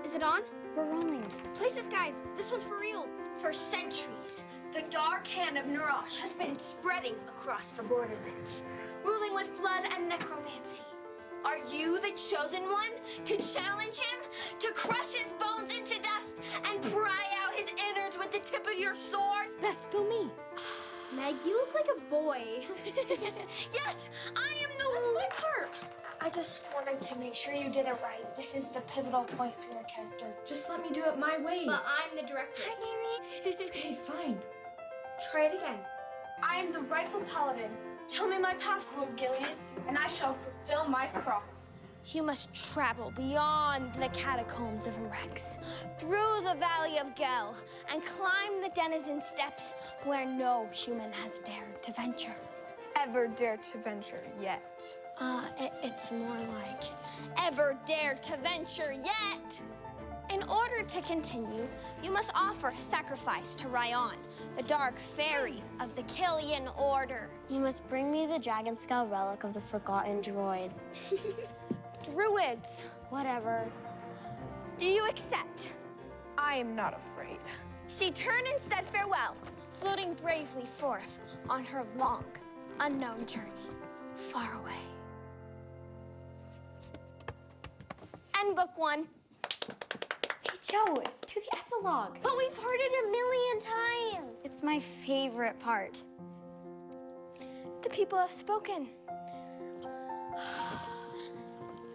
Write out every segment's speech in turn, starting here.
Is it on? We're rolling. Places, guys. This one's for real. For centuries, the dark hand of Narash has been spreading across the borderlands, ruling with blood and necromancy. Are you the chosen one to challenge him, to crush his bones into dust and pry out his innards with the tip of your sword? Beth, film me. Meg, you look like a boy. Yes, I am That's my part. I just wanted to make sure you did it right. This is the pivotal point for your character. Just let me do it my way. But I'm the director. Hi, Amy. Okay, fine. Try it again. I am the rightful paladin. Tell me my path, Lord Gilead, and I shall fulfill my prophecy. You must travel beyond the catacombs of Rex, through the Valley of Gel, and climb the denizen steps where no human has dared to venture. Ever dared to venture yet. It's more like, ever dared to venture yet. In order to continue, you must offer sacrifice to Ryan, the dark fairy of the Killian Order. You must bring me the dragon skull relic of the forgotten droids. Druids. Whatever. Do you accept? I am not afraid. She turned and said farewell, floating bravely forth on her long, unknown journey, far away. End book 1. Hey, Joe, do the epilogue. But we've heard it a million times. It's my favorite part. The people have spoken.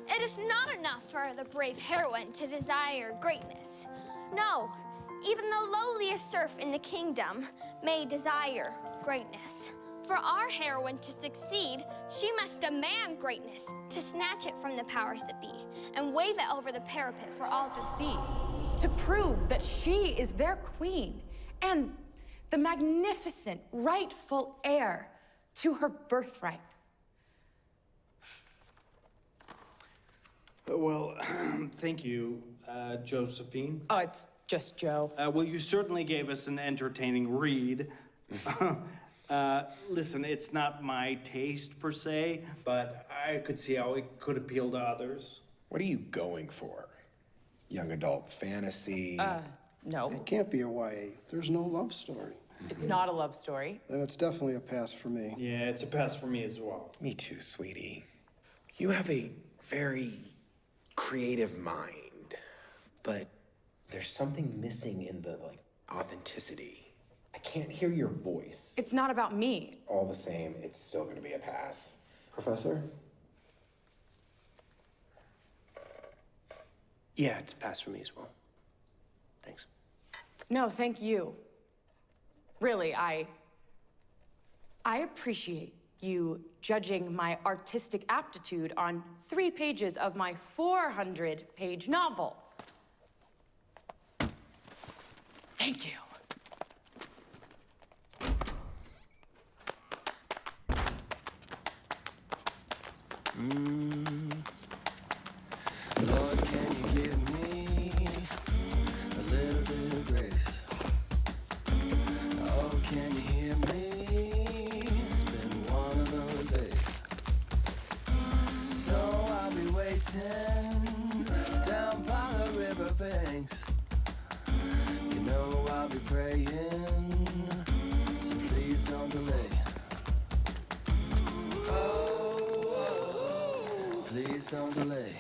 It is not enough for the brave heroine to desire greatness. No, even the lowliest serf in the kingdom may desire greatness. For our heroine to succeed, she must demand greatness, to snatch it from the powers that be, and wave it over the parapet for all to see. To prove that she is their queen and the magnificent, rightful heir to her birthright. Well, thank you, Josephine. Oh, it's just Joe. Well, you certainly gave us an entertaining read. Listen, it's not my taste per se, but I could see how it could appeal to others. What are you going for? Young adult fantasy? No. It can't be a YA. There's no love story. It's not a love story. Then it's definitely a pass for me. Yeah, it's a pass for me as well. Me too, sweetie. You have a very creative mind, but there's something missing in the, authenticity. I can't hear your voice. It's not about me. All the same, it's still gonna be a pass. Professor? Yeah, it's a pass for me as well. Thanks. No, thank you. Really, I appreciate you judging my artistic aptitude on 3 pages of my 400-page novel. Thank you. Lord, can you give me a little bit of grace? Oh, can you hear me? It's been one of those days. So I'll be waiting down by the riverbanks. You know I'll be praying, so please don't delay. Oh, please don't delay.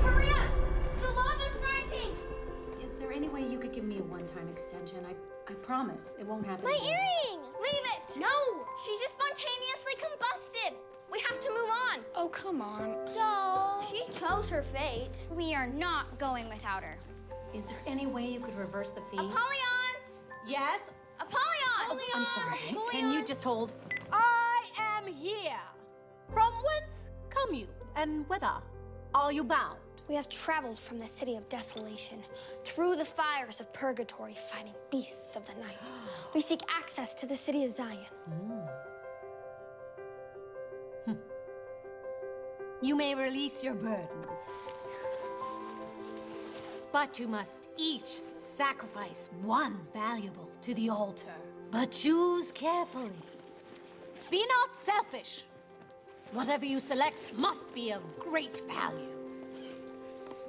Hurry up! The lava's rising! Is there any way you could give me a one-time extension? I promise it won't happen My again. earring! Leave it! No! She just spontaneously combusted! We have to move on! Oh, come on. Joe. She chose her fate. We are not going without her. Is there any way you could reverse the fee? Apollyon! Yes? Apollyon! I'm sorry. Can Apollyon! you just hold? I am here. From whence come you, and whither are you bound? We have traveled from the city of desolation, through the fires of purgatory, fighting beasts of the night. We seek access to the city of Zion. you may release your burdens. But you must each sacrifice one valuable to the altar. But choose carefully. Be not selfish. Whatever you select must be of great value.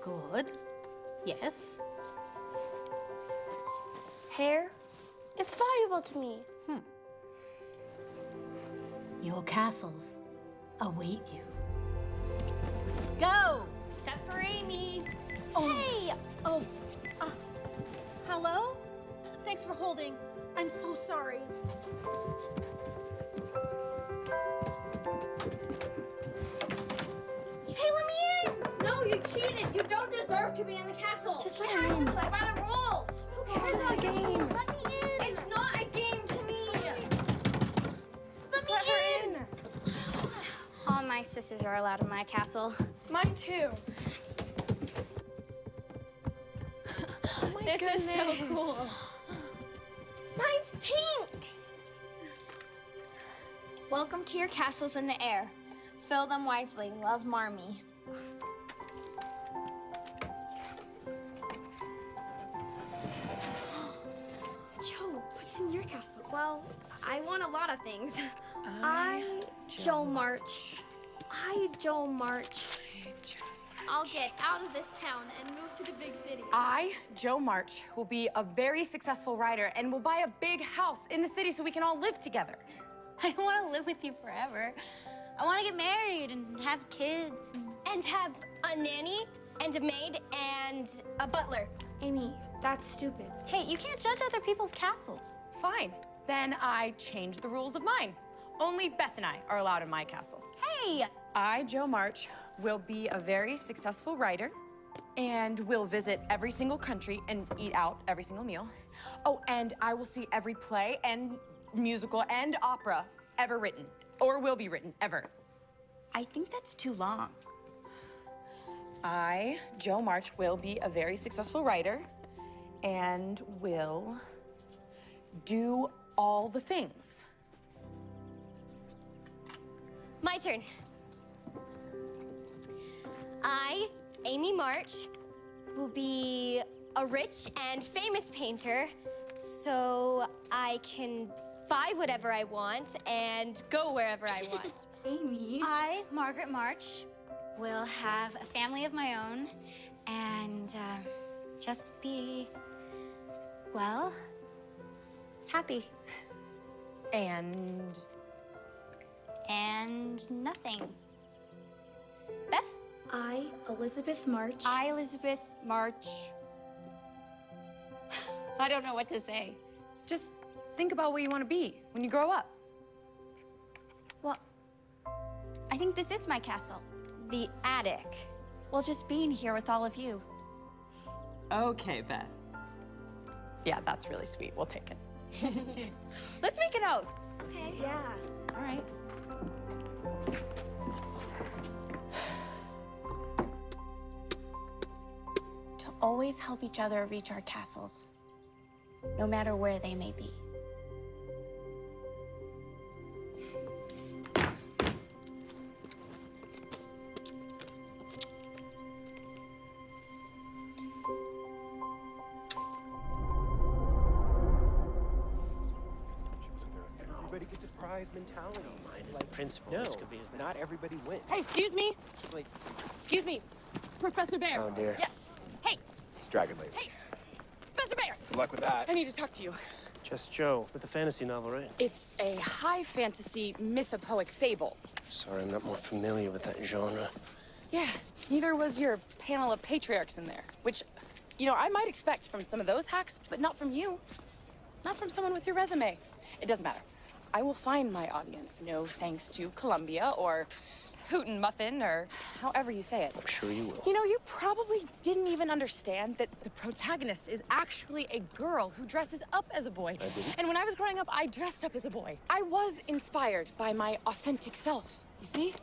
Good. Yes. Hair? It's valuable to me. Your castles await you. Go! Except for Amy. Hey! Hello? Thanks for holding. I'm so sorry. Hey, let me in! No, you cheated. You don't deserve to be in the castle. Just let you him have in. to play by the rules. Who cares It's just a about game. rules? Let me in. It's not a game to me. Let me in. All my sisters are allowed in my castle. Mine too. This is so cool. Mine's pink. Welcome to your castles in the air. Fill them wisely. Love, Marmee. Joe, what's in your castle? Well, I want a lot of things. Joe March. Joe March. I'll get out of this town and move to the big city. I, Joe March, will be a very successful writer and will buy a big house in the city so we can all live together. I don't want to live with you forever. I want to get married and have kids. And have a nanny and a maid and a butler. Amy, that's stupid. Hey, you can't judge other people's castles. Fine. Then I change the rules of mine. Only Beth and I are allowed in my castle. Hey! I, Joe March, will be a very successful writer and will visit every single country and eat out every single meal. Oh, and I will see every play and musical and opera ever written, or will be written, ever. I think that's too long. I, Joe March, will be a very successful writer and will do all the things. My turn. I, Amy March, will be a rich and famous painter, so I can buy whatever I want and go wherever I want. Amy. I, Margaret March, will have a family of my own and just be, well, happy. And nothing. Beth? I, Elizabeth March. I, Elizabeth March. I don't know what to say. just think about what you want to be when you grow up. Well, I think this is my castle. The attic. Well, just being here with all of you. Okay, Beth. Yeah, that's really sweet. We'll take it. Let's make an oath. Okay. Yeah. All right. To always help each other reach our castles, no matter where they may be. Everybody gets a prize mentality. Mine's like principle. No, This could be not everybody wins. Hey, excuse me. It's like, Excuse me. Professor Bear. Oh, dear. Yeah. Hey, It's Dragon Lady. hey. Professor Bear. Good luck with that. I need to talk to you. just Joe with the fantasy novel, right? It's a high fantasy mythopoeic fable. Sorry, I'm not more familiar with that genre. Yeah, neither was your panel of patriarchs in there, which, you know, I might expect from some of those hacks, but not from you. Not from someone with your resume. It doesn't matter. I will find my audience, no thanks to Columbia or Hoot and Muffin or however you say it. I'm sure you will. You know, you probably didn't even understand that the protagonist is actually a girl who dresses up as a boy. I didn't. And when I was growing up, I dressed up as a boy. I was inspired by my authentic self, you see?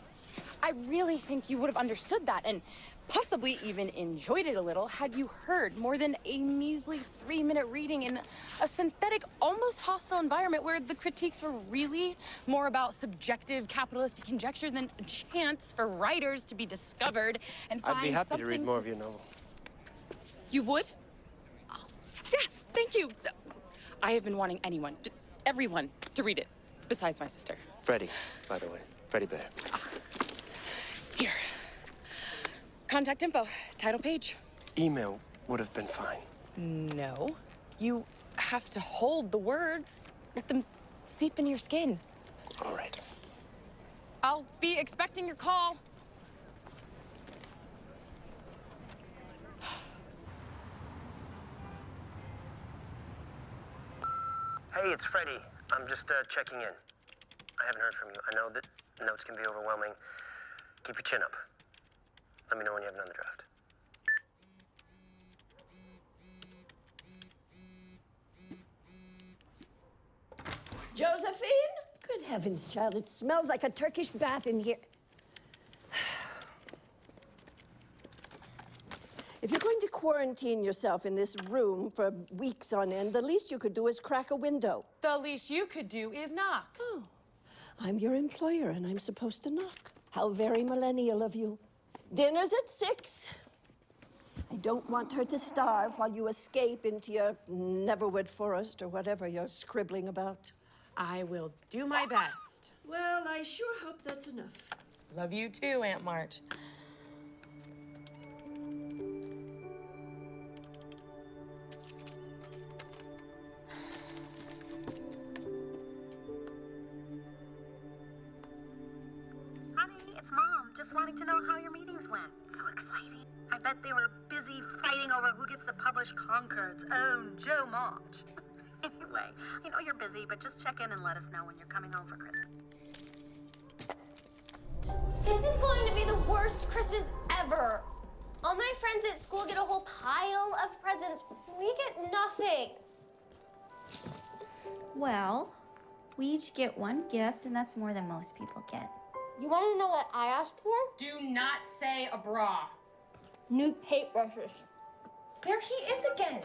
I really think you would have understood that, and possibly even enjoyed it a little had you heard more than a measly 3-minute reading in a synthetic, almost hostile environment where the critiques were really more about subjective capitalistic conjecture than a chance for writers to be discovered and find I'd be happy to read something more of your novel. You would? Oh, yes, thank you. I have been wanting everyone to read it, besides my sister. Freddie, by the way. Freddie Bear. Here. Contact info, title page. Email would have been fine. No. You have to hold the words. Let them seep in your skin. All right. I'll be expecting your call. Hey, it's Freddie. I'm just checking in. I haven't heard from you. I know that notes can be overwhelming. Keep your chin up. Let me know when you have another draft. Josephine? Good heavens, child, it smells like a Turkish bath in here. If you're going to quarantine yourself in this room for weeks on end, the least you could do is crack a window. The least you could do is knock. Oh, I'm your employer and I'm supposed to knock. How very millennial of you. Dinner's at 6. I don't want her to starve while you escape into your Neverwood Forest or whatever you're scribbling about. I will do my best. Well, I sure hope that's enough. Love you too, Aunt March. It's Mom, just wanting to know how your meetings went. So exciting. I bet they were busy fighting over who gets to publish Concord's own Joe March. Anyway, I know you're busy, but just check in and let us know when you're coming home for Christmas. This is going to be the worst Christmas ever. All my friends at school get a whole pile of presents. We get nothing. Well, we each get one gift, and that's more than most people get. You want to know what I asked for? Do not say a bra. New paintbrushes. There he is again.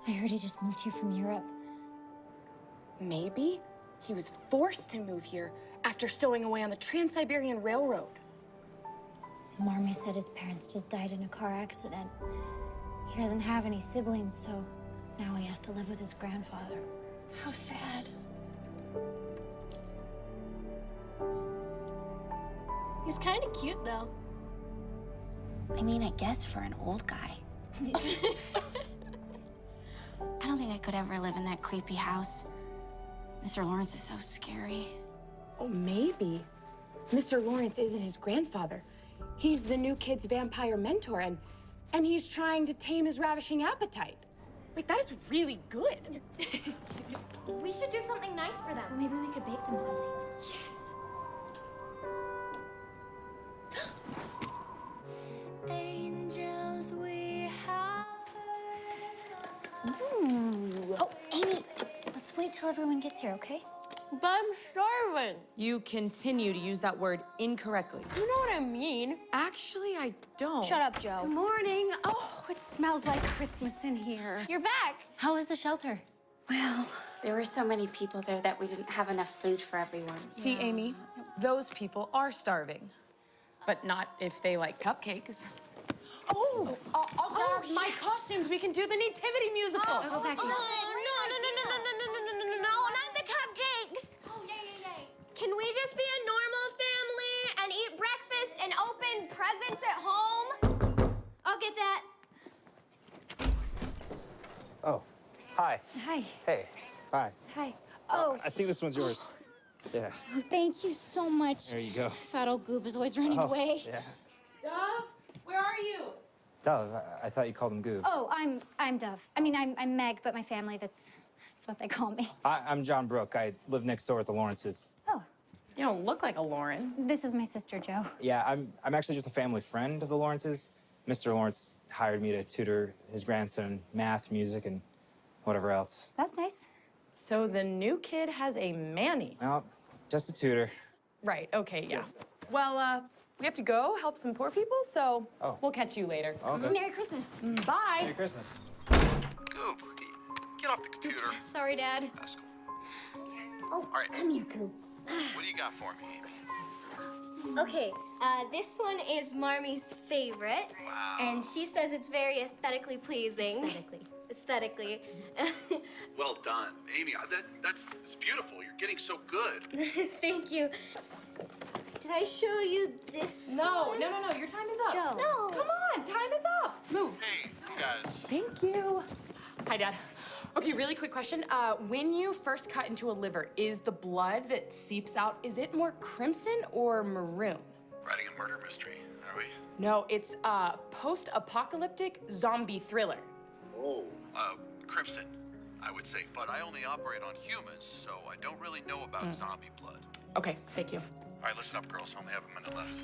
I heard he just moved here from Europe. Maybe he was forced to move here after stowing away on the Trans-Siberian Railroad. Marmy said his parents just died in a car accident. He doesn't have any siblings, so now he has to live with his grandfather. How sad. He's kind of cute, though. I mean, I guess for an old guy. I don't think I could ever live in that creepy house. Mr. Lawrence is so scary. Oh, maybe Mr. Lawrence isn't his grandfather. He's the new kid's vampire mentor, and he's trying to tame his ravishing appetite. Wait, that is really good. We should do something nice for them. Maybe we could bake them something. Yes. Angels we have. Ooh. Oh, Amy, let's wait till everyone gets here, okay? But I'm starving. You continue to use that word incorrectly. You know what I mean. Actually, I don't. Shut up, Joe. Good morning. Oh, it smells like Christmas in here. You're back. How was the shelter? Well, There were so many people there that we didn't have enough food for everyone. See, Amy, those people are starving. But not if they like cupcakes. Oh, I'll grab my costumes. We can do the Nativity musical. Oh, no, not the cupcakes. Oh, yay. Can we just be a normal family and eat breakfast and open presents at home? I'll get that. Oh, hi. Hi. Hey, hi. Hi. I think this one's yours. Yeah. Oh, thank you so much. There you go. Fat old goob is always running Oh, away. Yeah. Dove, where are you? Dove, I thought you called him Goob. Oh, I'm Dove. I mean, I'm Meg, but my family, that's what they call me. I'm John Brooke. I live next door at the Lawrences. Oh. You don't look like a Lawrence. This is my sister, Jo. Yeah, I'm actually just a family friend of the Lawrences. Mr. Lawrence hired me to tutor his grandson in math, music, and whatever else. That's nice. So the new kid has a Manny. No, just a tutor. Right, okay, yeah. Well, we have to go help some poor people, so we'll catch you later. Okay. Merry Christmas. Bye. Merry Christmas. Goop, get off the computer. Sorry, Dad. That's cool. Oh, All right. come here, Coop. What do you got for me, Amy? Okay, this one is Marmy's favorite. Wow. And she says it's very aesthetically pleasing. Aesthetically. Well done. Amy, that's beautiful. You're getting so good. Thank you. Did I show you this No, one? no, your time is up. Joe. No. Come on, time is up. Move. Hey, you guys. Thank you. Hi, Dad. Okay, really quick question. When you first cut into a liver, is the blood that seeps out, is it more crimson or maroon? Writing a murder mystery, are we? No, it's a post-apocalyptic zombie thriller. Oh. Crimson, I would say. But I only operate on humans, so I don't really know about zombie blood. Okay, thank you. All right, listen up, girls. I only have a minute left.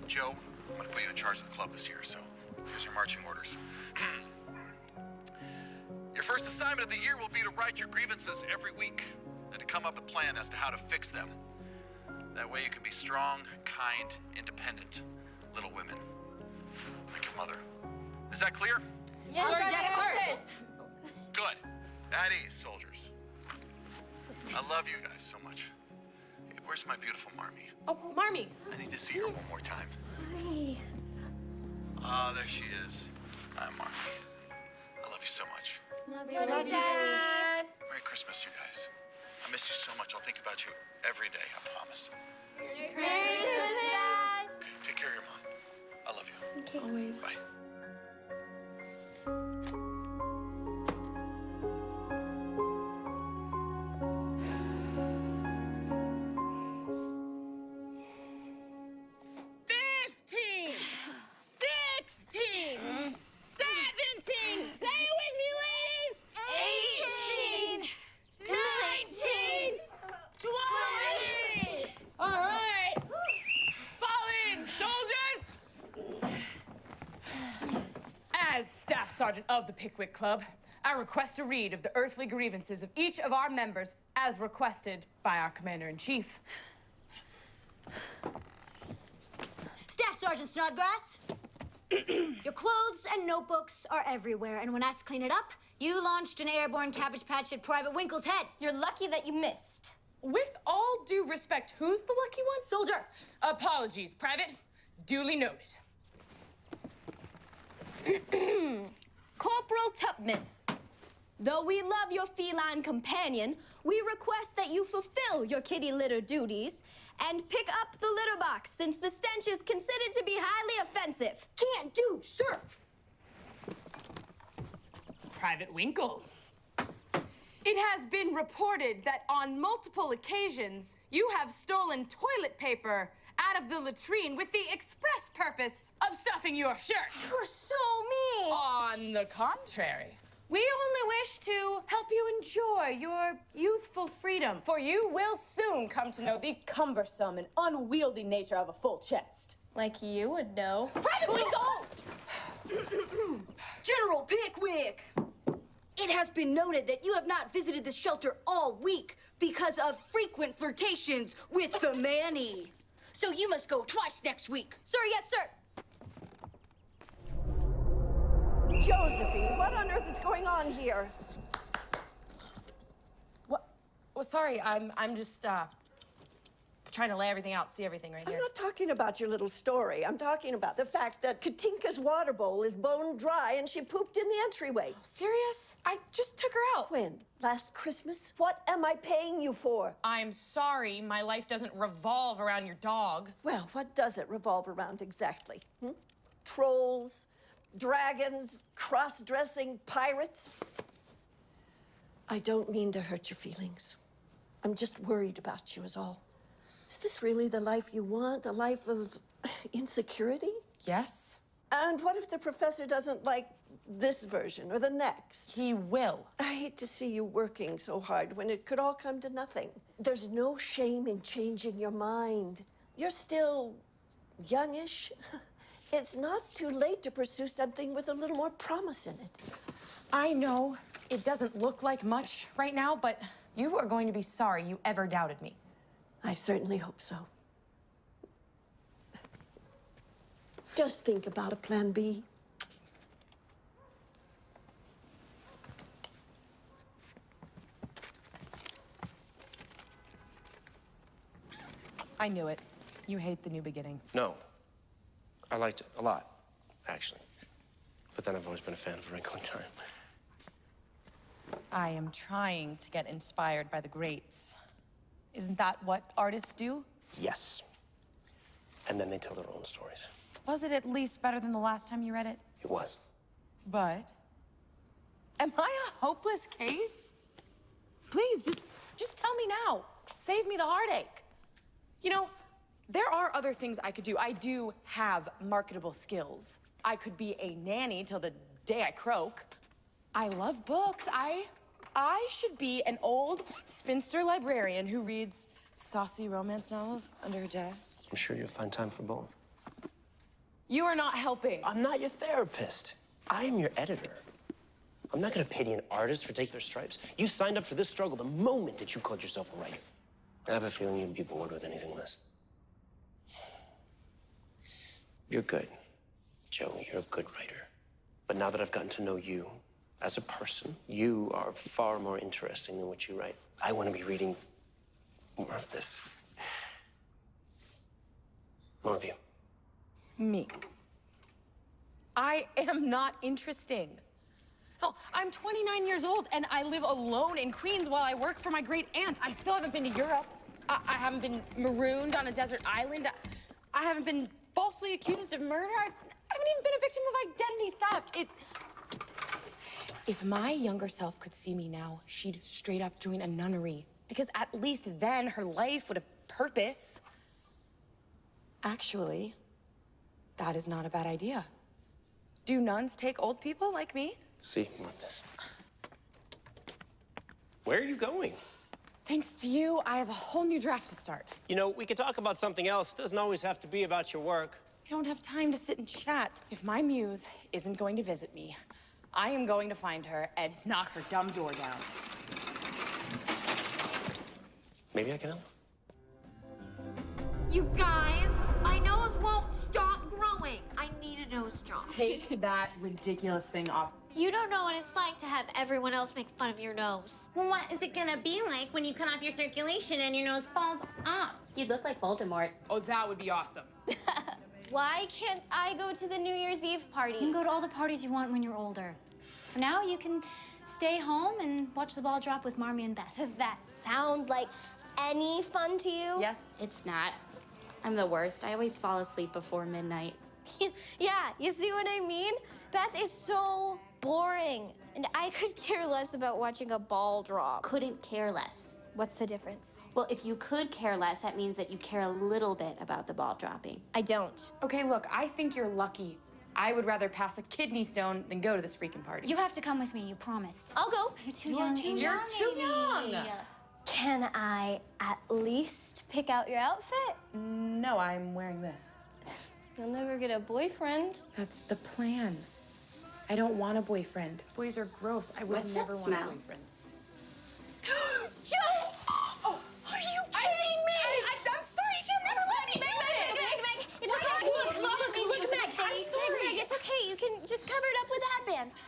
Joe, I'm gonna put you in charge of the club this year, so here's your marching orders. Your first assignment of the year will be to write your grievances every week and to come up with a plan as to how to fix them. That way you can be strong, kind, independent little women. Like your mother. Is that clear? Yes, sir. Yes, sir. Good. At ease, soldiers. I love you guys so much. Hey, where's my beautiful Marmee? Oh, Marmee. I need to see her one more time. Hi. Ah, there she is. Hi, Marmee. I love you so much. Love you, Dad. Merry Christmas, you guys. I miss you so much. I'll think about you every day, I promise. Merry Christmas, Dad. Okay, take care of your mom. I love you. Okay. Always. Bye. As Staff Sergeant of the Pickwick Club, I request a read of the earthly grievances of each of our members as requested by our Commander-in-Chief. Staff Sergeant Snodgrass, your clothes and notebooks are everywhere, and when asked to clean it up, you launched an airborne cabbage patch at Private Winkle's head. You're lucky that you missed. With all due respect, who's the lucky one? Soldier. Apologies, Private. Duly noted. Corporal Tupman, though we love your feline companion, we request that you fulfill your kitty litter duties and pick up the litter box, since the stench is considered to be highly offensive. Can't do, sir. Private Winkle. It has been reported that on multiple occasions you have stolen toilet paper out of the latrine with the express purpose of stuffing your shirt. You're so mean. On the contrary, we only wish to help you enjoy your youthful freedom, for you will soon come to know the cumbersome and unwieldy nature of a full chest. Like you would know. Private Winkle! General Pickwick! It has been noted that you have not visited the shelter all week because of frequent flirtations with the Manny. So you must go twice next week. Sir, yes, sir. Josephine, what on earth is going on here? What? Well, sorry, I'm just trying to lay everything out, see everything right here. I'm not talking about your little story. I'm talking about the fact that Katinka's water bowl is bone dry and she pooped in the entryway. Serious? I just took her out. When? Last Christmas? What am I paying you for? I'm sorry, my life doesn't revolve around your dog. Well, what does it revolve around exactly? Trolls, dragons, cross-dressing pirates? I don't mean to hurt your feelings. I'm just worried about you is all. Is this really the life you want? A life of insecurity? Yes. And what if the professor doesn't like this version or the next? He will. I hate to see you working so hard when it could all come to nothing. There's no shame in changing your mind. You're still youngish. It's not too late to pursue something with a little more promise in it. I know it doesn't look like much right now, but you are going to be sorry you ever doubted me. I certainly hope so. Just think about a plan B. I knew it. You hate the new beginning. No. I liked it a lot, actually. But then I've always been a fan of A Wrinkle in Time. I am trying to get inspired by the greats. Isn't that what artists do? Yes. And then they tell their own stories. Was it at least better than the last time you read it? It was. But am I a hopeless case? Please, just tell me now. Save me the heartache. You know, there are other things I could do. I do have marketable skills. I could be a nanny till the day I croak. I love books. I should be an old spinster librarian who reads saucy romance novels under her desk. I'm sure you'll find time for both. You are not helping. I'm not your therapist. I am your editor. I'm not gonna pity an artist for taking their stripes. You signed up for this struggle the moment that you called yourself a writer. I have a feeling you'd be bored with anything less. You're good, Joe. You're a good writer. But now that I've gotten to know you as a person, you are far more interesting than what you write. I want to be reading more of this. More of you. Me. I am not interesting. No, I'm 29 years old and I live alone in Queens while I work for my great aunt. I still haven't been to Europe. I haven't been marooned on a desert island. I haven't been falsely accused of murder. I haven't even been a victim of identity theft. If my younger self could see me now, she'd straight up join a nunnery. Because at least then her life would have purpose. Actually, that is not a bad idea. Do nuns take old people like me? See, want this. Where are you going? Thanks to you, I have a whole new draft to start. You know, we could talk about something else. It doesn't always have to be about your work. I don't have time to sit and chat. If my muse isn't going to visit me, I am going to find her and knock her dumb door down. Maybe I can help. You guys, my nose won't stop growing. I need a nose job. Take that ridiculous thing off. You don't know what it's like to have everyone else make fun of your nose. Well, what is it gonna be like when you cut off your circulation and your nose falls off? You'd look like Voldemort. Oh, that would be awesome. Why can't I go to the New Year's Eve party? You can go to all the parties you want when you're older. For now, you can stay home and watch the ball drop with Marmee and Beth. Does that sound like any fun to you? Yes. It's not. I'm the worst. I always fall asleep before midnight. Yeah, you see what I mean? Beth is so boring. And I could care less about watching a ball drop. Couldn't care less. What's the difference? Well, if you could care less, that means that you care a little bit about the ball dropping. I don't. Okay, look, I think you're lucky. I would rather pass a kidney stone than go to this freaking party. You have to come with me, you promised. I'll go. You're too young. You're too young. Can I at least pick out your outfit? No, I'm wearing this. You'll never get a boyfriend. That's the plan. I don't want a boyfriend. Boys are gross. I would What's never that want a smell? boyfriend. Joe! Oh, are you kidding me? I'm sorry. She'll never let me do it. Meg, it's okay. Look, Meg. I'm sorry. Meg, it's okay. You can just cover it up with a headband.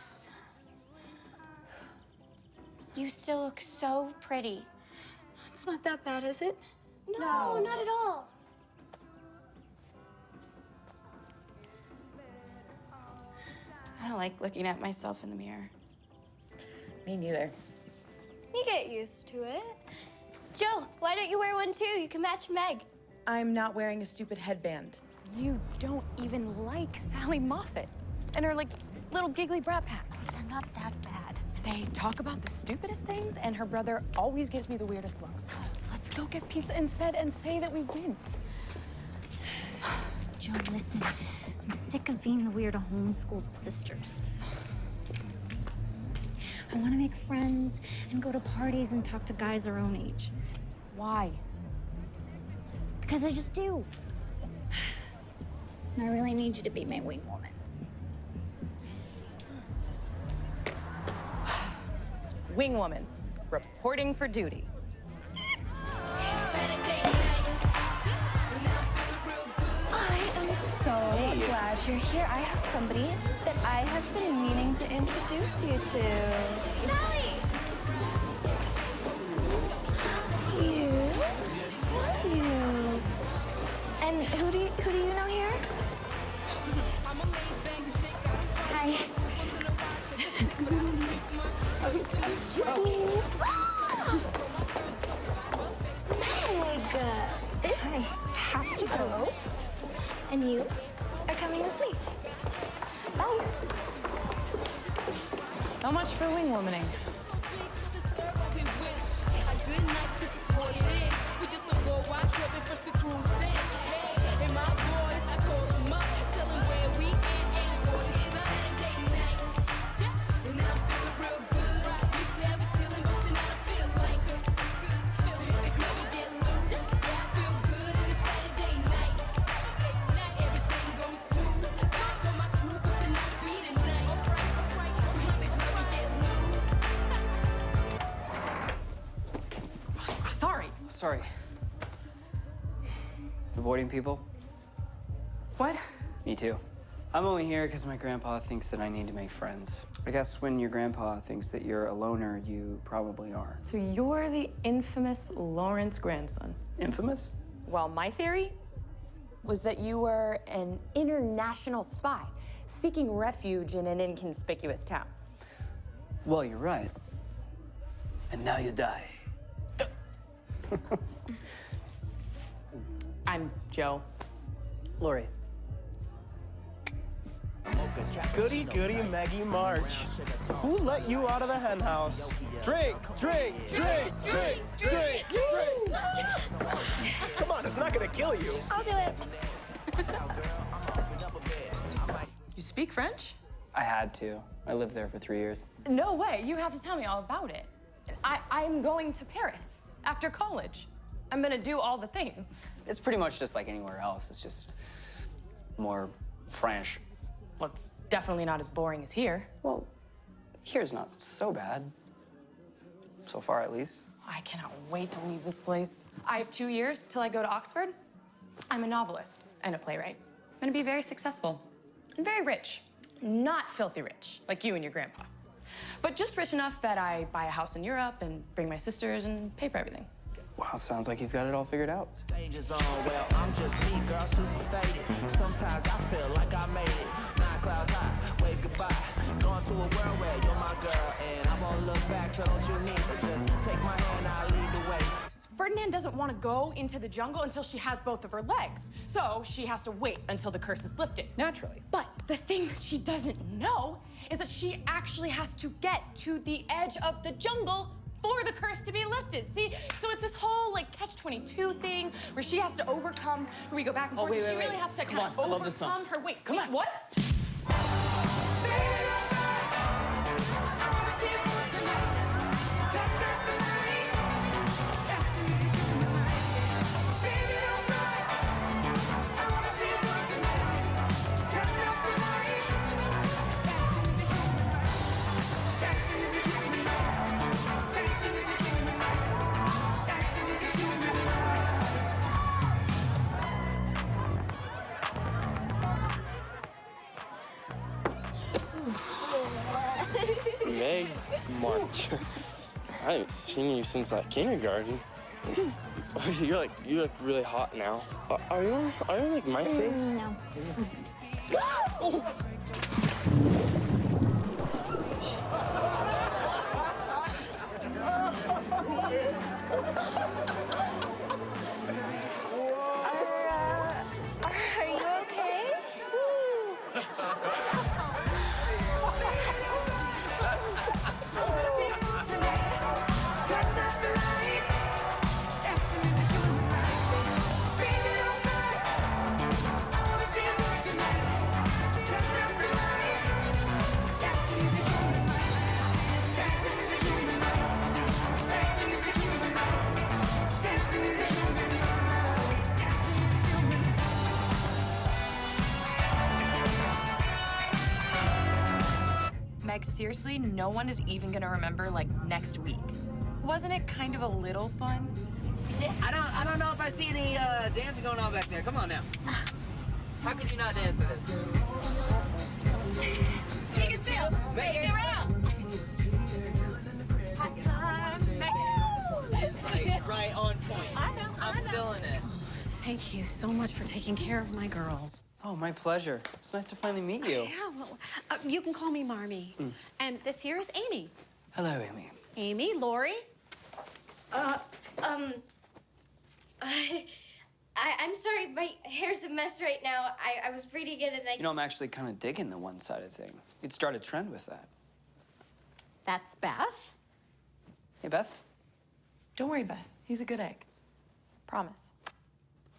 You still look so pretty. It's not that bad, is it? No, not at all. I don't like looking at myself in the mirror. Me neither. You get used to it. Joe, why don't you wear one too? You can match Meg. I'm not wearing a stupid headband. You don't even like Sally Moffat and her, like, little giggly brat pack. They're not that bad. They talk about the stupidest things, and her brother always gives me the weirdest looks. Let's go get pizza instead and say that we went. Joe, listen. I'm sick of being the weird homeschooled sisters. I want to make friends and go to parties and talk to guys our own age. Why? Because I just do. And I really need you to be my wing woman. Wing woman, reporting for duty. I am so glad you're here. I have somebody that I have been meaning to introduce you to. Sally! You. And who do you know here? Hi. Meg, this has to go. And you are coming with me. Bye. So much for wing womaning. Sorry. Avoiding people? What? Me too. I'm only here because my grandpa thinks that I need to make friends. I guess when your grandpa thinks that you're a loner, you probably are. So you're the infamous Lawrence grandson. Infamous? Well, my theory was that you were an international spy seeking refuge in an inconspicuous town. Well, you're right. And now you die. I'm Joe. Lori. Goody, goody, Maggie March. Who let you out of the hen house? Drink, drink, drink, drink, drink, drink. Come on, it's not gonna kill you. I'll do it. You speak French? I had to. I lived there for 3 years. No way. You have to tell me all about it. I'm going to Paris after college. I'm gonna do all the things. It's pretty much just like anywhere else. It's just more French. Well, it's definitely not as boring as here. Well, here's not so bad. So far, at least. I cannot wait to leave this place. I have 2 years till I go to Oxford. I'm a novelist and a playwright. I'm gonna be very successful and very rich. Not filthy rich, like you and your grandpa. But just rich enough that I buy a house in Europe and bring my sisters and pay for everything. Wow, sounds like you've got it all figured out. Stage is on, well, I'm just me, girl, super faded. Sometimes I feel like I made it. 9 clouds high, wave goodbye. Going to a world where you're my girl, and I won't look back, so don't you need to just take my hand, I'll lead the way. Ferdinand doesn't want to go into the jungle until she has both of her legs. So she has to wait until the curse is lifted. Naturally. But the thing that she doesn't know is that she actually has to get to the edge of the jungle for the curse to be lifted. See? So it's this whole like catch-22 thing where she has to overcome, where we go back and forth. wait, She wait, really wait. has to Come kind of on, I love this song. overcome her. Wait, come on. What? Meg March. I haven't seen you since like kindergarten. You look really hot now. Are you like my face? No. Are you okay? Meg, seriously, no one is even gonna remember, like, next week. Wasn't it kind of a little fun? I don't know if I see any dancing going on back there. Come on now. How could you not dance to this? You can still figure it out. Hot time, Meg. It's like right on point. I know. I'm feeling it. Thank you so much for taking care of my girls. Oh, my pleasure. It's nice to finally meet you. Yeah, well, you can call me Marmee. And this here is Amy. Hello, Amy. Amy, Lori. I'm sorry, my hair's a mess right now. I was reading it and I... You know, I'm actually kind of digging the one-sided thing. You'd start a trend with that. That's Beth. Hey, Beth. Don't worry, Beth. He's a good egg. Promise.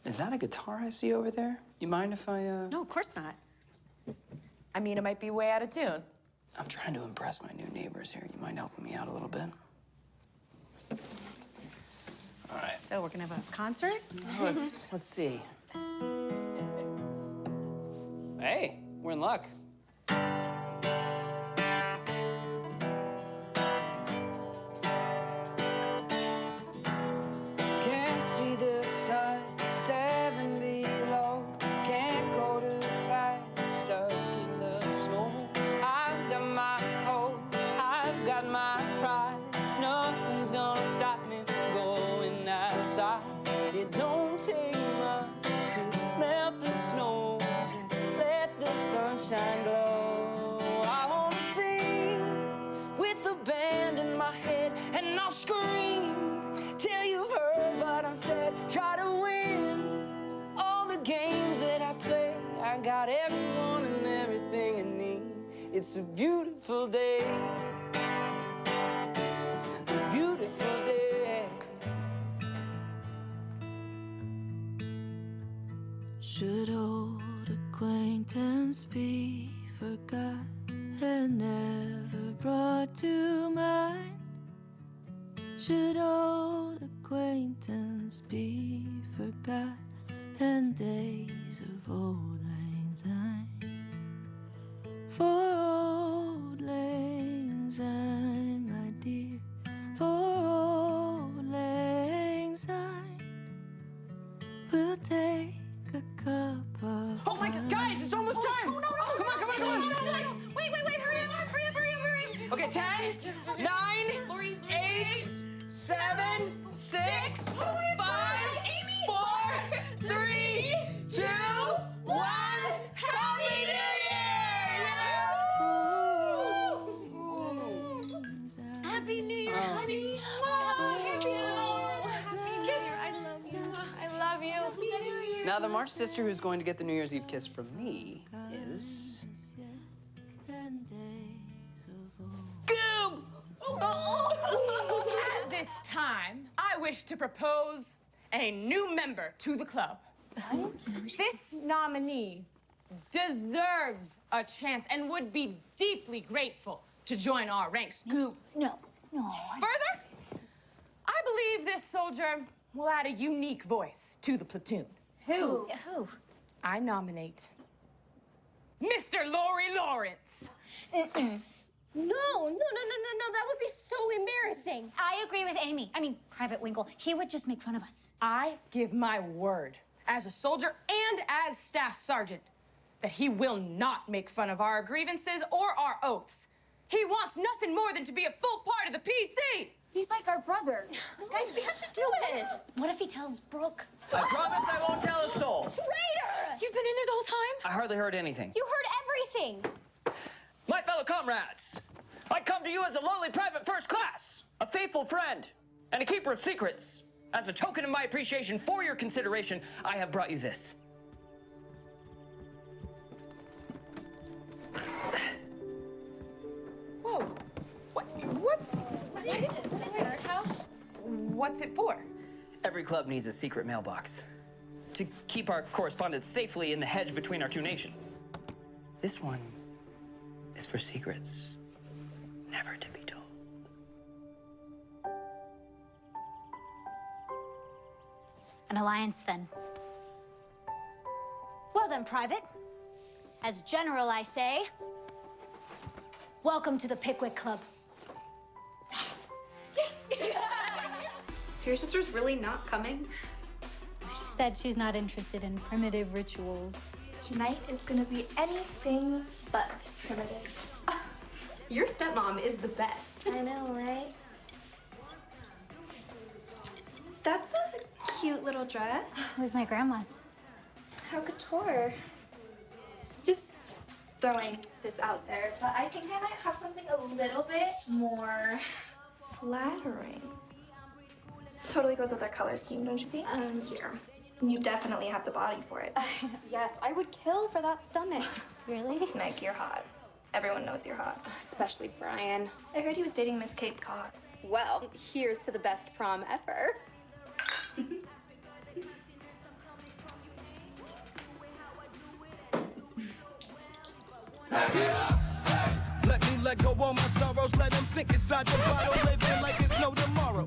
Is that a guitar I see over there? You mind if I, No, of course not. I mean, it might be way out of tune. I'm trying to impress my new neighbors here. You mind helping me out a little bit? All right. So we're gonna have a concert? Let's see. Hey, we're in luck. Can't see the sun, 7 below. Can't go to class, stuck in the snow. I've got my hope, I've got my pride. Nothing's gonna stop me from going outside. It don't take much to melt the snow. Just let the sunshine glow. I wanna sing with the band in my head, and I'll scream till you've heard what I'm said. Try to win all the games that I play. I got everyone and everything I need. It's a beautiful day. A beautiful day. Should old acquaintance be forgot and never brought to mind? Should old acquaintance be forgot and days of old lang syne? For old lang syne, my dear, for old lang syne, we'll take a cup of... Oh my God, guys, it's almost time! Oh, no. Come on. Wait, hurry up. Okay, 10, 9, 8, 7, 6, 5, 4, 3, 2, 1. Happy New Year! Happy New Year, honey. I love you. Now, the March sister who's going to get the New Year's Eve kiss from me is... At this time, I wish to propose a new member to the club. This nominee deserves a chance and would be deeply grateful to join our ranks. No. Further, I believe this soldier will add a unique voice to the platoon. Who? I nominate Mr. Laurie Lawrence. No, that would be so embarrassing. I agree with Amy. I mean, Private Winkle, he would just make fun of us. I give my word as a soldier and as staff sergeant that he will not make fun of our grievances or our oaths. He wants nothing more than to be a full part of the PC. He's like our brother. Guys, we have to do it. What if he tells Brooke? I promise I won't tell a soul. Traitor! You've been in there the whole time? I hardly heard anything. You heard everything. My fellow comrades, I come to you as a lowly private first class, a faithful friend, and a keeper of secrets. As a token of my appreciation for your consideration, I have brought you this. Whoa. What's... What is this? Is it our house? What's it for? Every club needs a secret mailbox to keep our correspondence safely in the hedge between our two nations. This one is for secrets never to be told. An alliance, then. Well then, Private. As general, I say, Welcome to the Pickwick Club. So your sister's really not coming? She said she's not interested in primitive rituals. Tonight is gonna be anything but primitive. Your stepmom is the best. I know, right? That's a cute little dress. It was my grandma's. How couture. Just throwing this out there, but I think I might have something a little bit more flattering. Totally goes with our color scheme, don't you think? Here. You definitely have the body for it. Yes, I would kill for that stomach. Really? Meg, you're hot. Everyone knows you're hot. Especially Brian. I heard he was dating Miss Cape Cod. Well, here's to the best prom ever. Let me let go all my sorrows, let them sink inside the bottle, living like it's no tomorrow.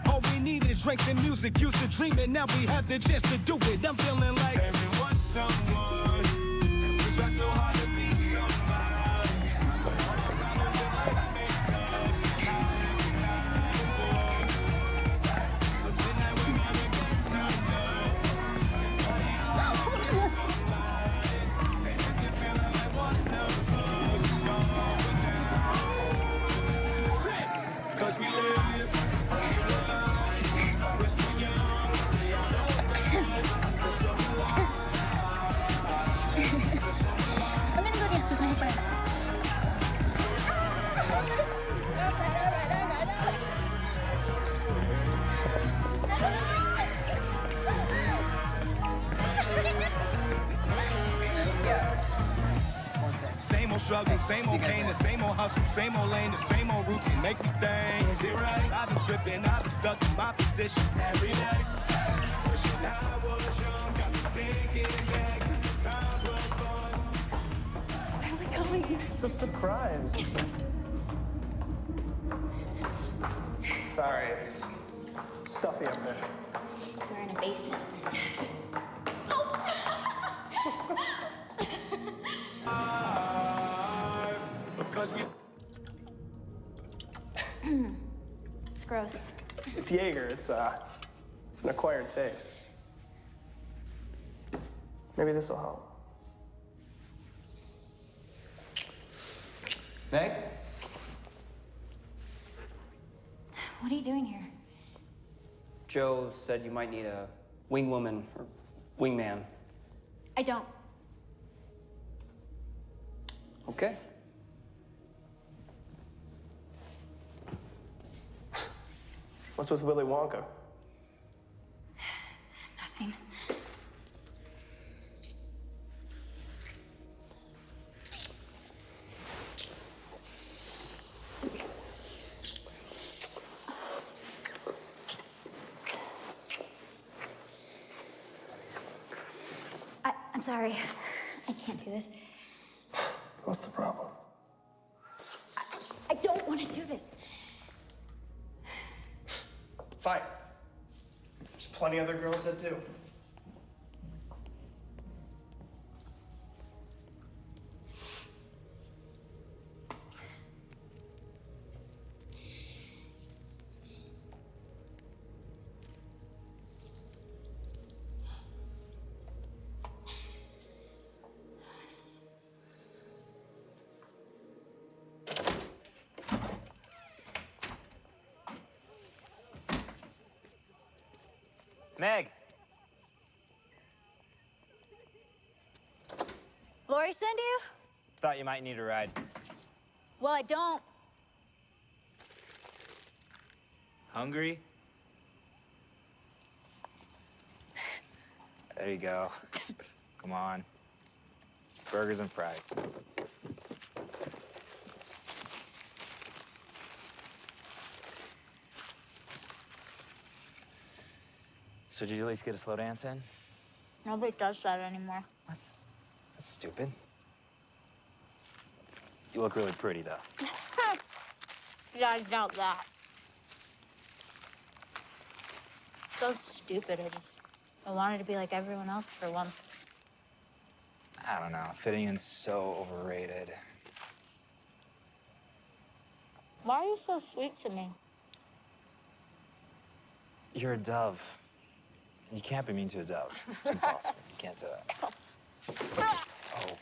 All we need is drinks and music, used to dream it, now we have the chance to do it. I'm feeling like everyone's someone, and we try so hard to be somebody. But all around us it like make us so tonight we're gonna get turned up and party all night. And if you're feeling like one of us is going down, say, 'cause we live. I'm gonna go dance with my friends. Same old struggle, same old pain, the same old hustle, same old lane, the same old routine. Make me think, is it right? I've been tripping, I've been stuck in my position every day. Wishing I was young, got me thinking back to the times were fun. Where are we going? It's a surprise. Sorry, it's stuffy up there. We're in a basement. Because we... It's gross. It's Jaeger. It's an acquired taste. Maybe this will help. Meg? What are you doing here? Joe said you might need a wing woman or wingman. I don't. Okay. What's with Willy Wonka? Nothing. I'm sorry. I can't do this. What's the problem? I don't want to do this. Fine. There's plenty other girls that do. Meg! Lori send you? Thought you might need a ride. Well, I don't. Hungry? There you go. Come on. Burgers and fries. So did you at least get a slow dance in? Nobody does that anymore. What? That's stupid. You look really pretty, though. Yeah, I doubt that. So stupid. I wanted to be like everyone else for once. I don't know. Fitting in's so overrated. Why are you so sweet to me? You're a dove. You can't be mean to a dove. It's impossible. You can't do it. Oh.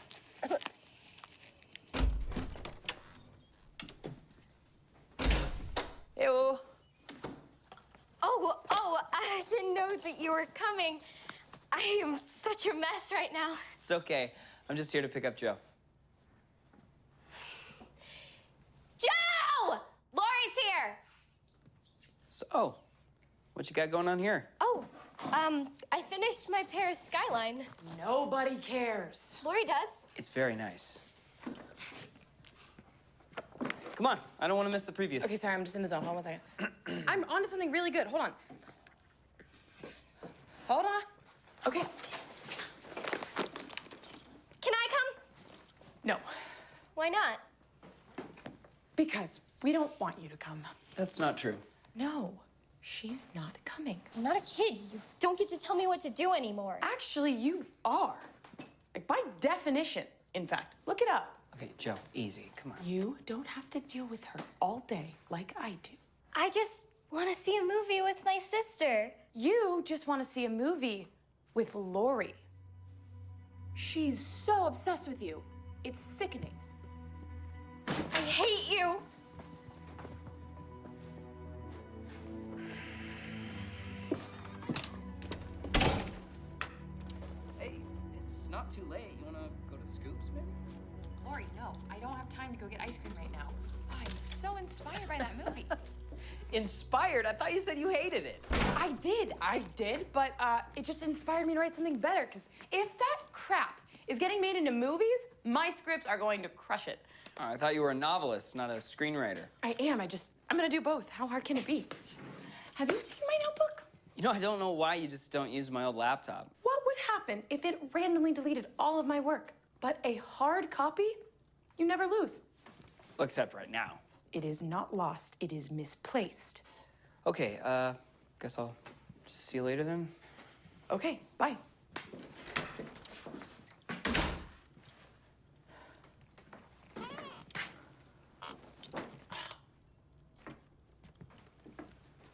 Ew. Oh, I didn't know that you were coming. I am such a mess right now. It's okay. I'm just here to pick up Joe. Joe! Lori's here. So, what you got going on here? Oh, I finished my Paris skyline. Nobody cares. Lori does. It's very nice. Come on, I don't want to miss the previews. Okay, sorry, I'm just in the zone. Hold on 1 second. I'm onto something really good. Hold on. Hold on. Okay. Can I come? No, Why not? because we don't want you to come. That's not true. No, she's not coming. I'm not a kid. You don't get to tell me what to do anymore. Actually, you are. Like, by definition, in fact. Look it up. Okay, Joe, easy. Come on. You don't have to deal with her all day like I do. I just want to see a movie with my sister. You just want to see a movie with Lori. She's so obsessed with you. It's sickening. I hate you. Hey, it's not too late. You want to go to Scoops, maybe? Lori, no, I don't have time to go get ice cream right now. I'm so inspired by that movie. Inspired? I thought you said you hated it. I did, but it just inspired me to write something better, because if that crap is getting made into movies, my scripts are going to crush it. Oh, I thought you were a novelist, not a screenwriter. I am, I'm gonna do both. How hard can it be? Have you seen my notebook? You know, I don't know why you just don't use my old laptop. What would happen if it randomly deleted all of my work? But a hard copy, you never lose. Well, except right now. It is not lost, it is misplaced. Okay, guess I'll just see you later then. Okay, bye.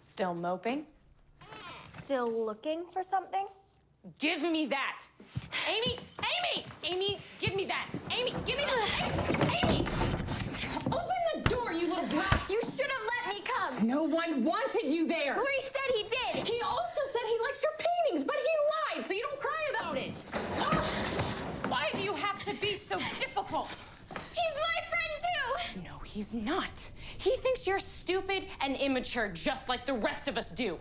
Still moping? Still looking for something? Give me that! Amy! Amy! Amy, give me that! Amy, give me that! Amy! Open the door, you little brat! You should have let me come. No one wanted you there! Lori said he did. He also said he likes your paintings, but he lied, so you don't cry about it! Why do you have to be so difficult? He's my friend too. No, he's not. He thinks you're stupid and immature, just like the rest of us do.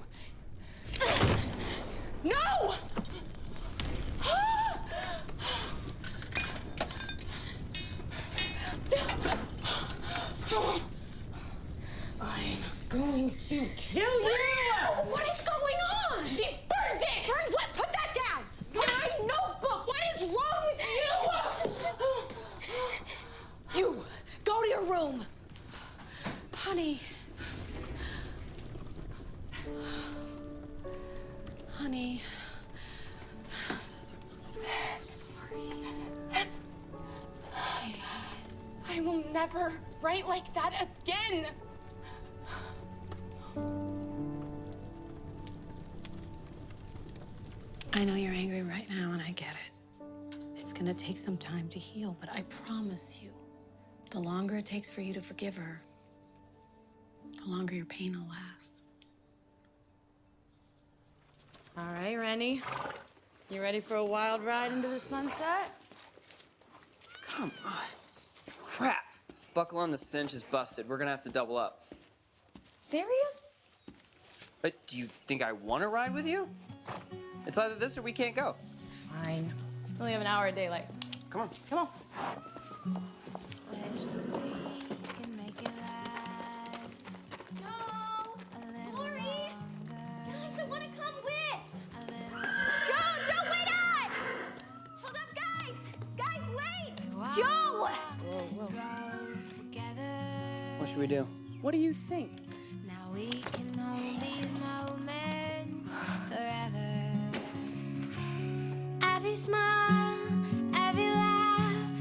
No! I'm going to kill you! What is going on? She burned it! Burned what? Put that down. My notebook! What is wrong with you? You, go to your room. Honey. Honey. Sorry. That's... I will never write like that again! I know you're angry right now, and I get it. It's gonna take some time to heal, but I promise you, the longer it takes for you to forgive her, the longer your pain will last. All right, Rennie. You ready for a wild ride into the sunset? Come on. Crap. Buckle on, the cinch is busted. We're gonna have to double up. Serious? But do you think I want to ride with you? It's either this or we can't go. Fine. We only have an hour of daylight. Come on. Come on. Lori! Guys, I want to come with. Joe, wait on! Hold up, guys! Guys, wait! Joe! What should we do? What do you think? Now we can hold these moments forever. Every smile, every laugh,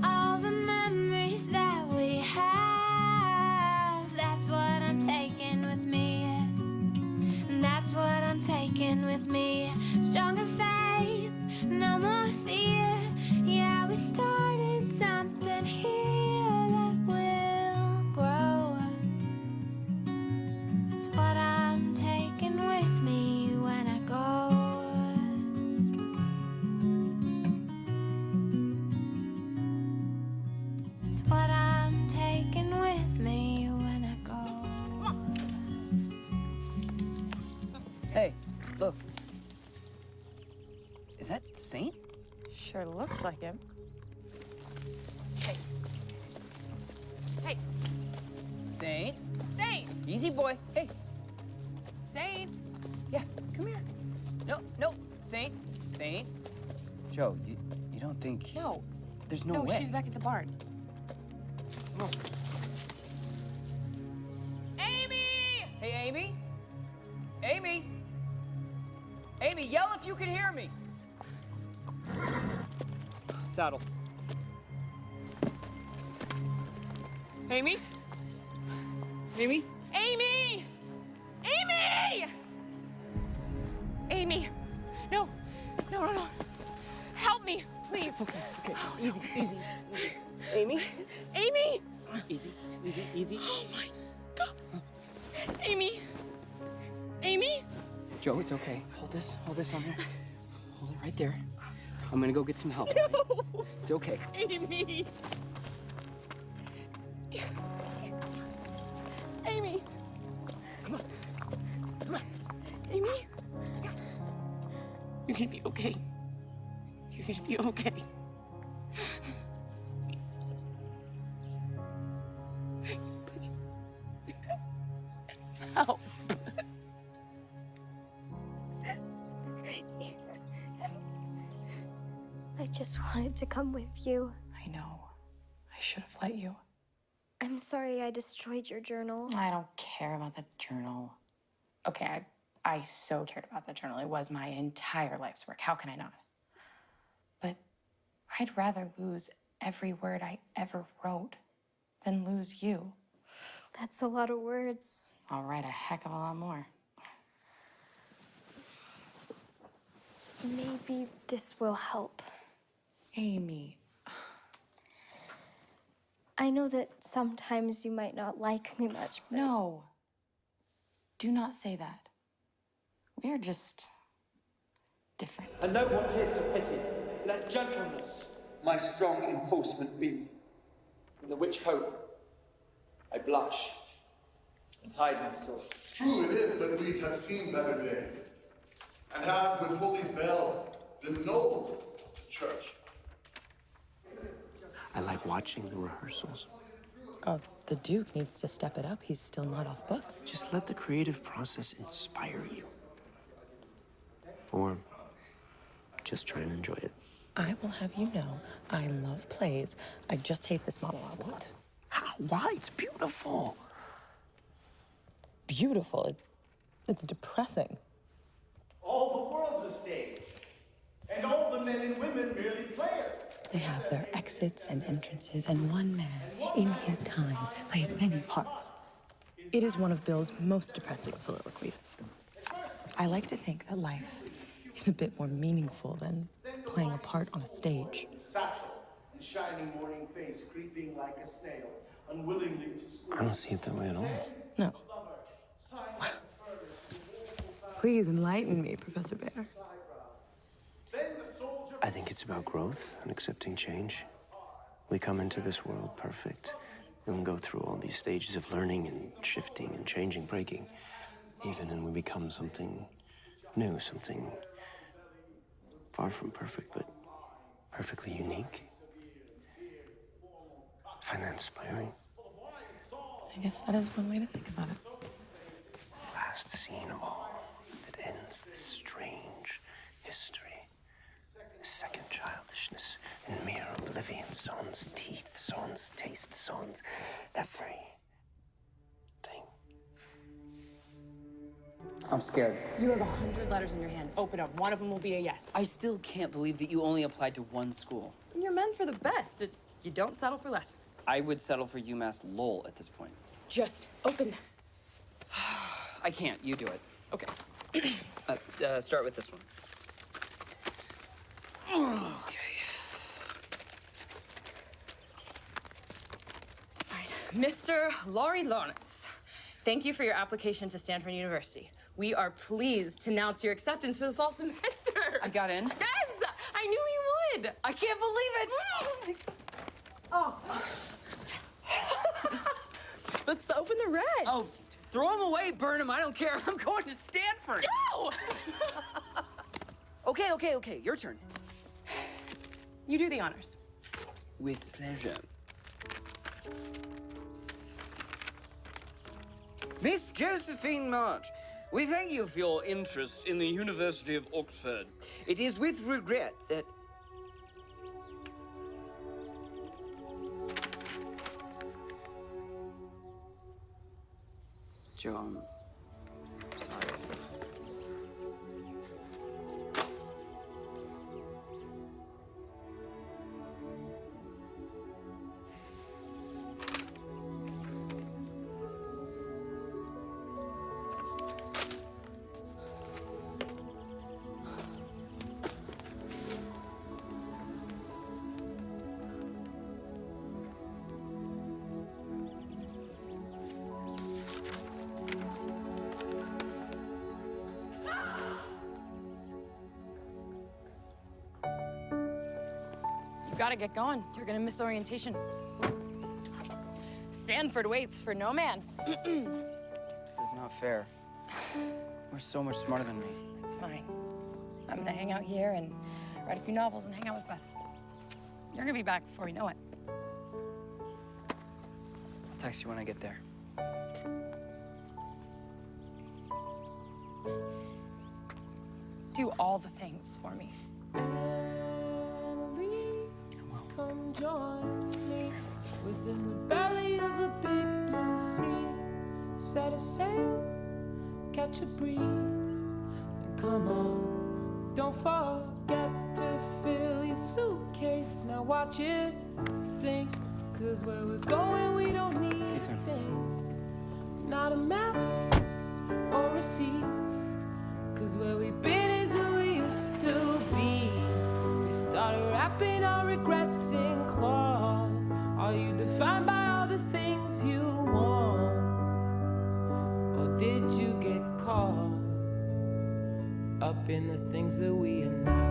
all the memories that we have. It's what I'm taking with me when I go. Hey, look. Is that Saint? Sure looks like him. Hey. Hey. Saint? Saint! Easy, boy. Hey. Saint! Yeah, come here. No, no. Saint. Saint. Joe, you don't think... No. There's no way. No, she's back at the barn. No. Amy! Hey, Amy? Amy? Amy, yell if you can hear me. Saddle. Amy? Amy? Amy! Amy! Amy! No. No, no, no. Help me, please. Okay, okay. Easy, easy, easy. Amy? Amy! Easy, easy, easy. Oh my God. Amy! Amy? Joe, it's okay. Hold this on there. Hold it right there. I'm gonna go get some help. No. Right? It's okay. Amy! Amy! Come on. Come on. Amy? You're gonna be okay. You're gonna be okay. Please. Help. I just wanted to come with you. I know. I should have let you. I'm sorry I destroyed your journal. I don't care about the journal. Okay, I so cared about the journal. It was my entire life's work. How can I not? But I'd rather lose every word I ever wrote than lose you. That's a lot of words. I'll write a heck of a lot more. Maybe this will help. Amy. I know that sometimes you might not like me much, but... No. Do not say that. We're just different. And no one tears to pity. Let gentleness my strong enforcement be. In the which hope I blush and hide my soul. True it is that we have seen better days, and have with holy bell ennobled the church. I like watching the rehearsals. Oh, the Duke needs to step it up. He's still not off book. Just let the creative process inspire you. Or just try and enjoy it. I will have you know, I love plays. I just hate this monologue. What? How? Why? It's beautiful. Beautiful. It's depressing. All the world's a stage, and all the men and women merely players. They have their exits and entrances, and one man, in his time, plays many parts. It is one of Bill's most depressing soliloquies. I like to think that life is a bit more meaningful than playing a part on a stage. Satchel and shining morning face creeping like a snail, unwillingly to school. I don't see it that way at all. No. Please enlighten me, Professor Bear. I think it's about growth and accepting change. We come into this world perfect and go through all these stages of learning and shifting and changing, breaking, even when we become something new, something far from perfect, but perfectly unique. I find that inspiring. I guess that is one way to think about it. Last scene of all that ends this strange history. Second childishness and mere oblivion. Sans teeth, sans taste, sans everything. I'm scared. You have 100 letters in your hand. Open up. One of them will be a yes. I still can't believe that you only applied to one school. You're meant for the best. You don't settle for less. I would settle for UMass Lowell at this point. Just open. I can't. You do it. Okay. Start with this one. Okay. All right. Mr. Laurie Lawrence, thank you for your application to Stanford University. We are pleased to announce your acceptance for the fall semester. I got in? Yes! I knew you would. I can't believe it! Oh. Oh, throw them away, burn them. I don't care. I'm going to Stanford. No! Okay. Your turn. You do the honors. With pleasure. Miss Josephine March, we thank you for your interest in the University of Oxford. It is with regret that... Joe, I'm sorry. You gotta get going. You're gonna miss orientation. Stanford waits for no man. This is not fair. You're so much smarter than me. It's fine. I'm gonna hang out here and write a few novels and hang out with Beth. You're gonna be back before we know it. I'll text you when I get there. Do all the things for me. Come join me within the belly of a big blue sea. Set a sail, catch a breeze, and come on. Don't forget to fill your suitcase. Now watch it sink. 'Cause where we're going, we don't need a thing. Not a map or a sea. 'Cause where we've been is who we used to be. We started wrapping our regrets in cloth. Are you defined by all the things you want? Or did you get caught up in the things that we are not?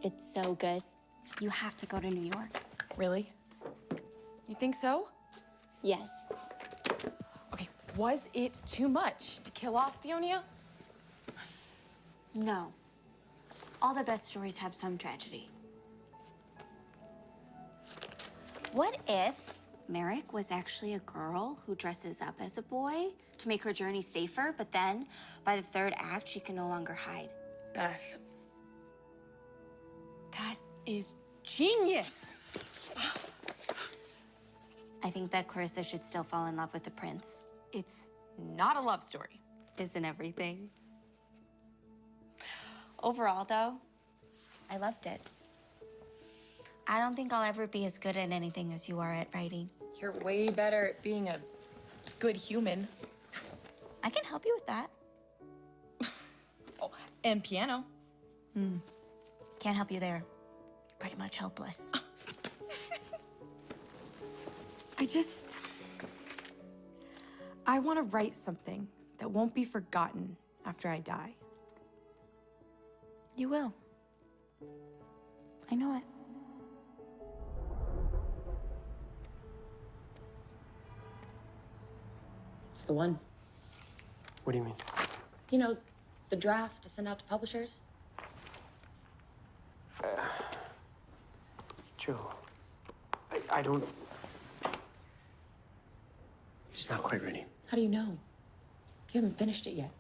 It's so good. You have to go to New York. Really? You think so? Yes. Okay, was it too much to kill off Theonia? No. All the best stories have some tragedy. What if Merrick was actually a girl who dresses up as a boy to make her journey safer, but then by the third act, she can no longer hide? Beth. That is genius. I think that Clarissa should still fall in love with the prince. It's not a love story. Isn't everything? Overall, though, I loved it. I don't think I'll ever be as good at anything as you are at writing. You're way better at being a good human. I can help you with that. Oh, and piano. Can't help you there. Pretty much helpless. I want to write something that won't be forgotten after I die. You will. I know it. It's the one. What do you mean? You know, the draft to send out to publishers. Joe, I don't... It's not quite ready. How do you know? You haven't finished it yet.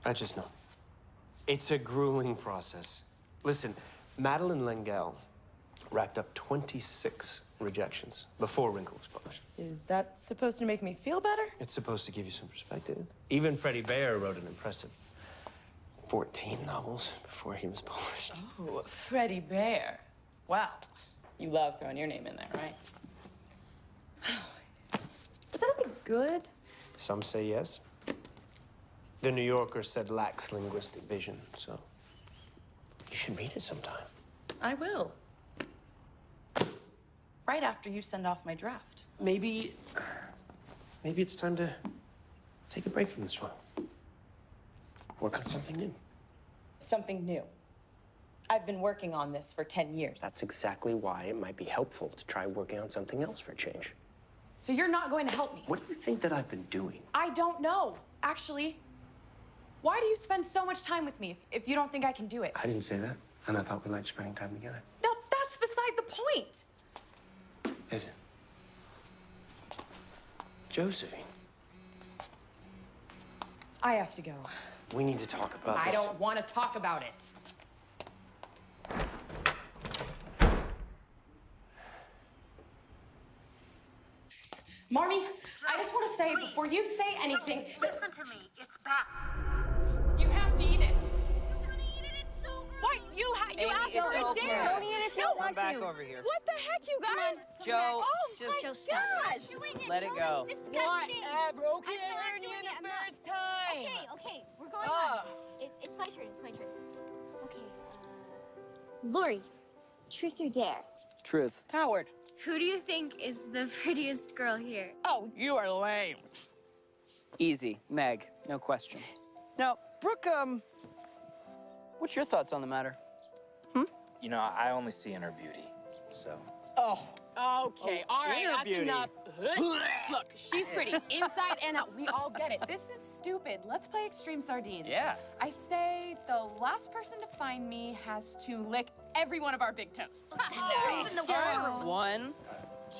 I just know. It's a grueling process. Listen, Madeline Lengel racked up 26 rejections before Wrinkle was published. Is that supposed to make me feel better? It's supposed to give you some perspective. Even Freddie Baer wrote an impressive 14 novels before he was published. Oh, Freddie Baer. Wow. You love throwing your name in there, right? Is that okay good? Some say yes, The New Yorker said lacks linguistic vision, so you should read it sometime. I will. Right after you send off my draft. Maybe it's time to take a break from this one. Work on something new. Something new. I've been working on this for 10 years. That's exactly why it might be helpful to try working on something else for a change. So you're not going to help me? What do you think that I've been doing? I don't know, actually. Why do you spend so much time with me if you don't think I can do it? I didn't say that, and I thought we liked spending time together. No, that's beside the point. Is it? Josephine. I have to go. We need to talk about this. I don't want to talk about it. Marmy, I just want to say, Please. before you say anything... Listen to me. It's bad. You have to eat it. What? You asked for it, okay. Don't eat it if you don't want back to. over here. What the heck, you guys? Joe, Oh, just my stop. gosh. Let it go. Whatever, okay? I'm not I heard you doing it. the I'm not- first time. Okay, we're going on. It's my turn. It's my turn. Okay. Lori, truth or dare? Truth. Coward. Who do you think is the prettiest girl here? Oh, you are lame. Easy. Meg, no question. Now, Brooke, what's your thoughts on the matter? You know, I only see in her beauty, so. Oh. Okay, all right, that's beauty. enough. Look, she's pretty, inside and out. We all get it. This is stupid. Let's play extreme sardines. Yeah. I say the last person to find me has to lick every one of our big toes. That's worse than the world. 1,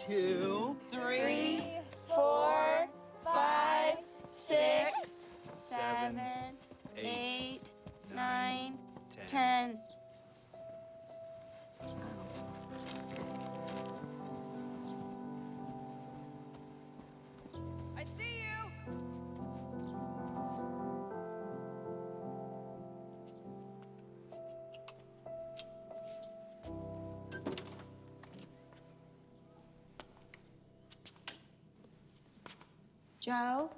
2, 3, 4, 5, 6, 7, 8, 9, 10. I see you. Joe?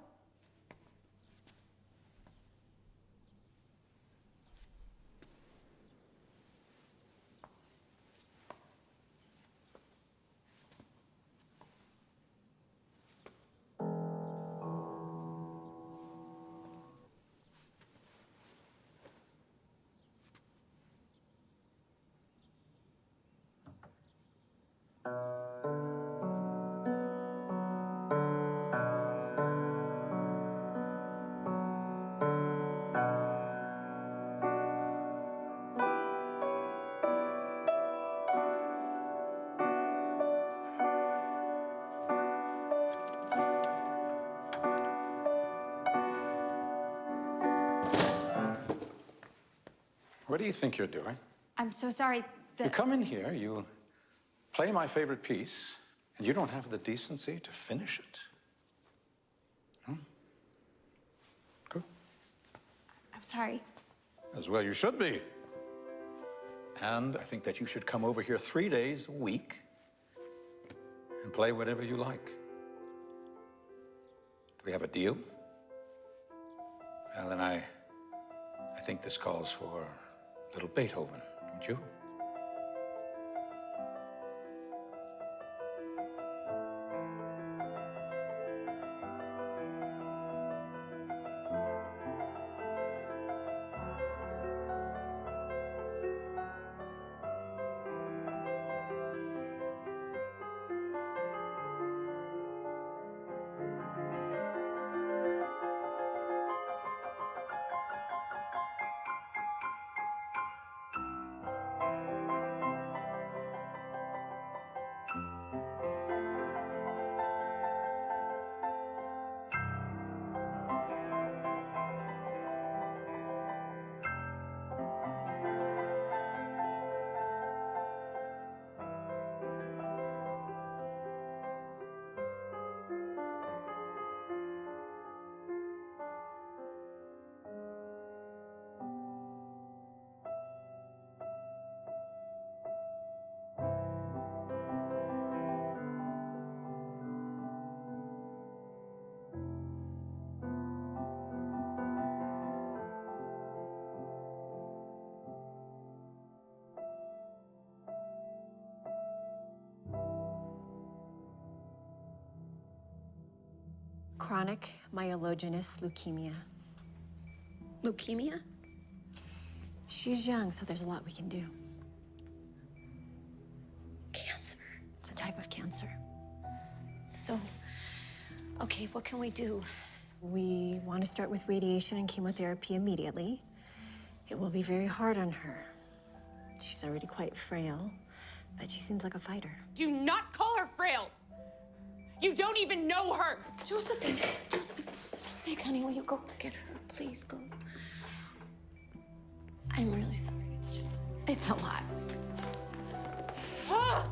What do you think you're doing? I'm so sorry. You come in here, you play my favorite piece, and you don't have the decency to finish it. Go. I'm sorry. As well you should be. And I think that you should come over here 3 days a week and play whatever you like. Do we have a deal? Well, then I think this calls for a little Beethoven, don't you? Chronic myelogenous leukemia. Leukemia? She's young, so there's a lot we can do. Cancer. It's a type of cancer. So, okay, what can we do? We want to start with radiation and chemotherapy immediately. It will be very hard on her. She's already quite frail, but she seems like a fighter. Do not call her frail. You don't even know her. Josephine, Meg, honey, will you go get her? Please go. I'm really sorry. It's a lot. Ah!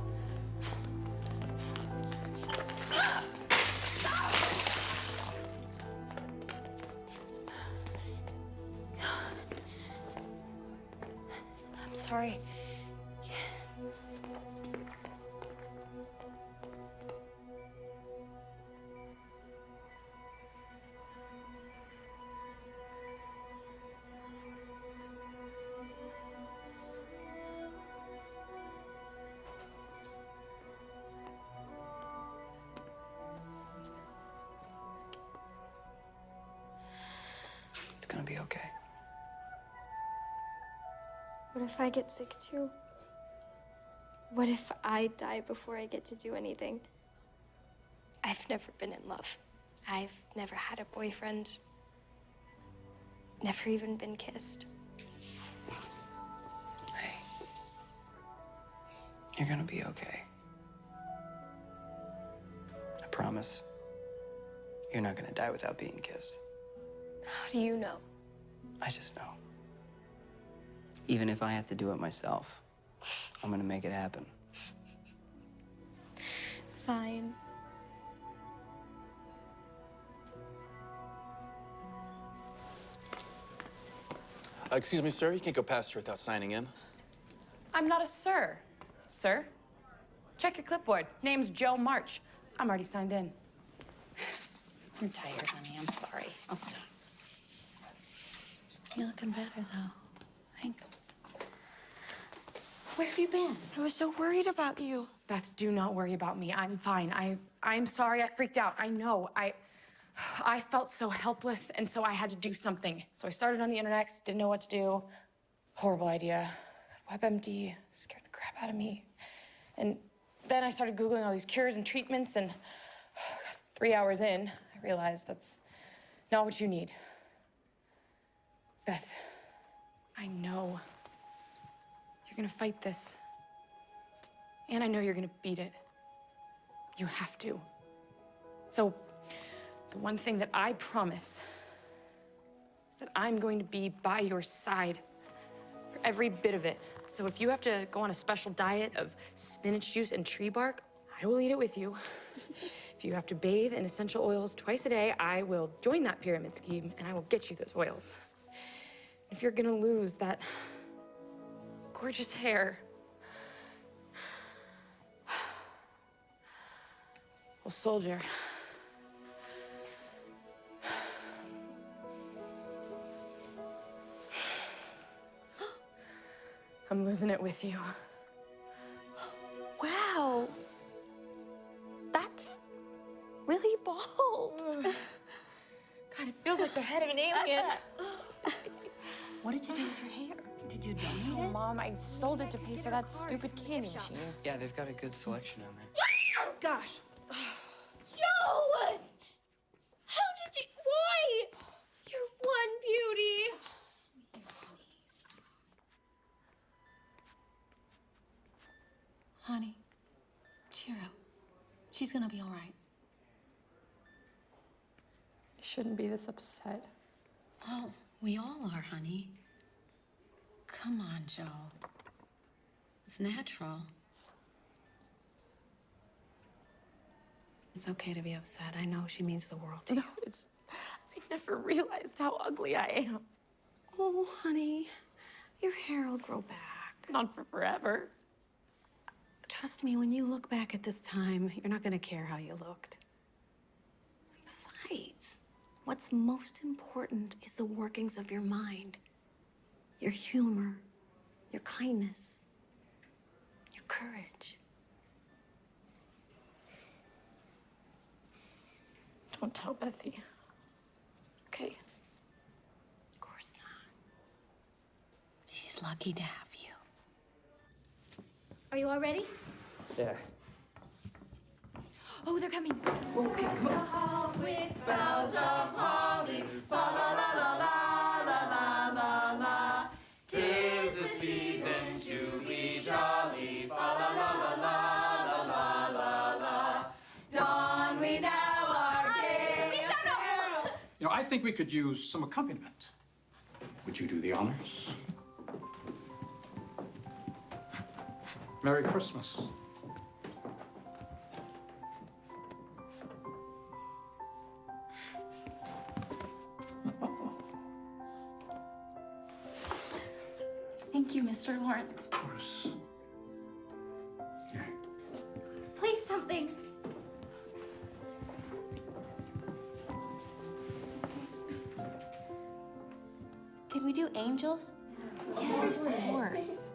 I'm sorry. It's gonna be okay. What if I get sick too? What if I die before I get to do anything? I've never been in love. I've never had a boyfriend. Never even been kissed. Hey. You're gonna be okay. I promise. You're not gonna die without being kissed. How do you know? I just know. Even if I have to do it myself, I'm gonna make it happen. Fine. Excuse me, sir. You can't go past here without signing in. I'm not a sir. Sir? Check your clipboard. Name's Joe March. I'm already signed in. I'm tired, honey. I'm sorry. I'll stop. You're looking better, though. Thanks. Where have you been? I was so worried about you. Beth, do not worry about me. I'm fine. I'm sorry I freaked out. I know. I felt so helpless, and so I had to do something. So I started on the internet, didn't know what to do. Horrible idea. WebMD scared the crap out of me. And then I started Googling all these cures and treatments, and 3 hours in, I realized that's not what you need. Beth, I know you're gonna fight this. And I know you're gonna beat it. You have to. So, the one thing that I promise is that I'm going to be by your side for every bit of it. So if you have to go on a special diet of spinach juice and tree bark, I will eat it with you. If you have to bathe in essential oils twice a day, I will join that pyramid scheme and I will get you those oils. If you're gonna lose that gorgeous hair, well, soldier. I'm losing it with you. Wow. That's really bold. God, it feels like the head of an alien. What did you do with your hair? Did you donate Oh, it? Mom, I sold it to pay for that stupid candy machine. Yeah, they've got a good selection on there. Gosh. Joe! How did you... Why? You're one beauty. Honey, cheer up. She's gonna be all right. You shouldn't be this upset. Oh, we all are, honey. Come on, Joe. It's natural. It's okay to be upset. I know she means the world to you. No, it's... I never realized how ugly I am. Oh, honey, your hair will grow back. Not for forever. Trust me, when you look back at this time, you're not gonna care how you looked. Besides, what's most important is the workings of your mind. Your humor, your kindness, your courage. Don't tell Bethy. Okay? Of course not. She's lucky to have you. Are you all ready? Yeah. Oh, they're coming. Okay, come on. With boughs of holly, fa la la la la la la la la. 'Tis the season to be jolly, fa la la la la la la la. Dawn we now are gay. We sound awful. You know, I think we could use some accompaniment. Would you do the honors? Merry Christmas. Thank you, Mr. Lawrence. Of course. Play something. Could we do angels? Yes. Of course.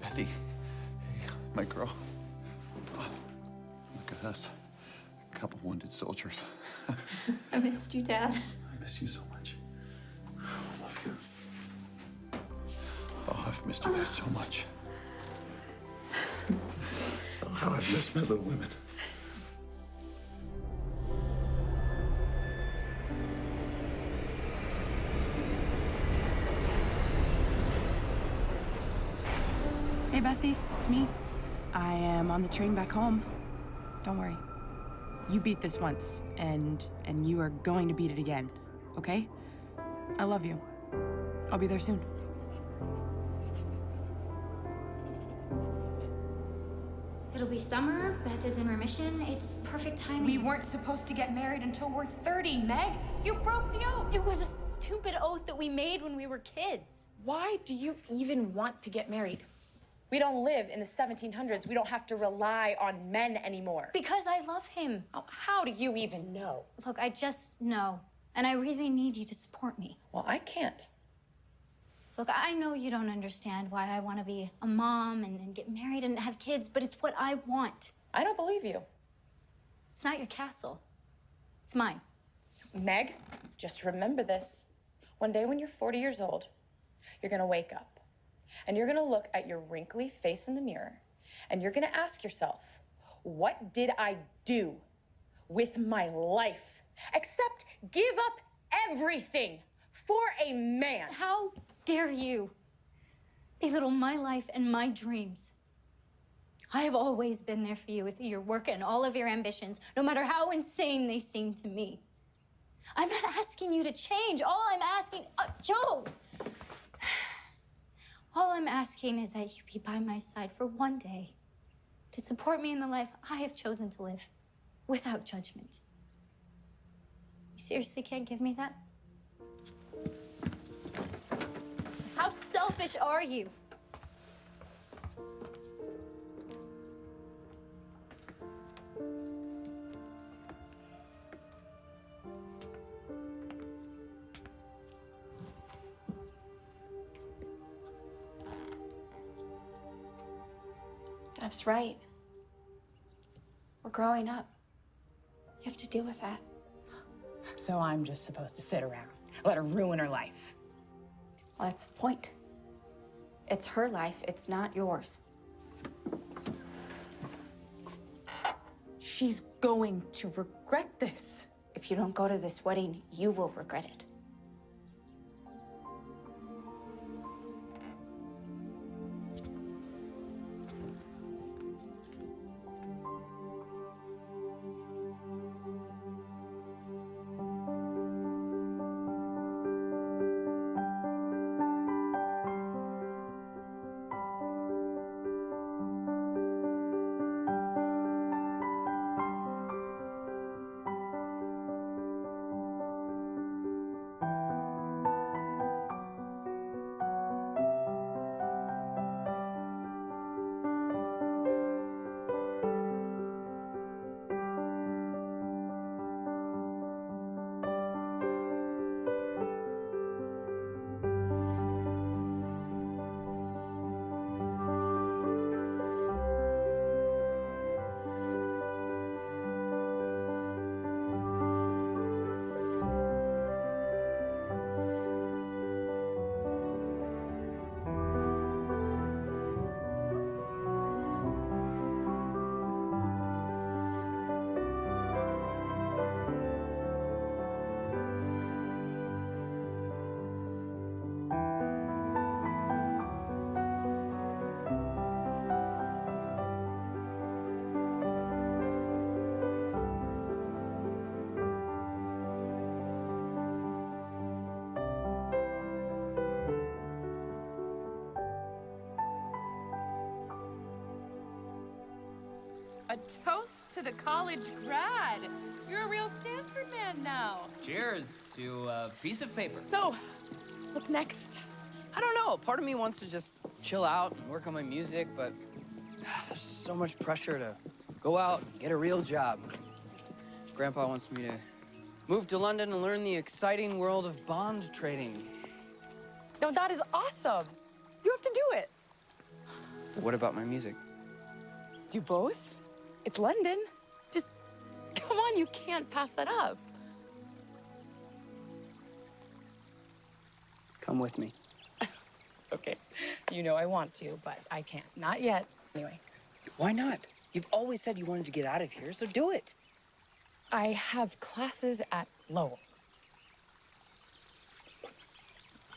Bethy, my girl. Oh, look at us. A couple wounded soldiers. I missed you, Dad. I miss you so much. I love you. Oh, I've missed you guys so much. Oh, how I've missed my little women. Hey, Bethy, it's me. I am on the train back home. Don't worry. You beat this once, and you are going to beat it again, okay? I love you. I'll be there soon. It'll be summer, Beth is in remission. It's perfect timing. We weren't supposed to get married until we're 30, Meg. You broke the oath. It was a stupid oath that we made when we were kids. Why do you even want to get married? We don't live in the 1700s. We don't have to rely on men anymore. Because I love him. Oh, how do you even know? Look, I just know. And I really need you to support me. Well, I can't. Look, I know you don't understand why I want to be a mom and get married and have kids, but it's what I want. I don't believe you. It's not your castle. It's mine. Meg, just remember this. One day when you're 40 years old, you're gonna wake up and you're gonna look at your wrinkly face in the mirror and you're gonna ask yourself, what did I do with my life except give up everything for a man? How dare you belittle my life and my dreams? I have always been there for you with your work and all of your ambitions, no matter how insane they seem to me. I'm not asking you to change. All I'm asking, Joe! All I'm asking is that you be by my side for one day to support me in the life I have chosen to live without judgment. You seriously can't give me that? How selfish are you? Dev's right. We're growing up. You have to deal with that. So I'm just supposed to sit around, let her ruin her life. Well, that's the point. It's her life, it's not yours. She's going to regret this. If you don't go to this wedding, you will regret it. A toast to the college grad. You're a real Stanford man now. Cheers to a piece of paper. So, what's next? I don't know. Part of me wants to just chill out and work on my music, but there's just so much pressure to go out and get a real job. Grandpa wants me to move to London and learn the exciting world of bond trading. No, that is awesome. You have to do it. But what about my music? Do both? It's London. Just, come on, you can't pass that up. Come with me. Okay. You know I want to, but I can't. Not yet. Anyway. Why not? You've always said you wanted to get out of here, so do it. I have classes at Lowell.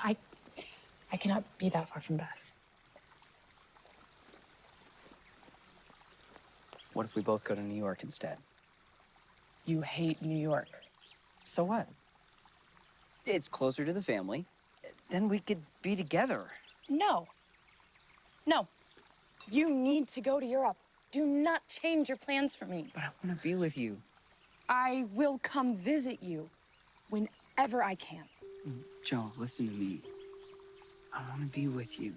I cannot be that far from Beth. What if we both go to New York instead? You hate New York. So what? It's closer to the family. Then we could be together. No. No. You need to go to Europe. Do not change your plans for me. But I want to be with you. I will come visit you whenever I can. Joe, listen to me. I want to be with you.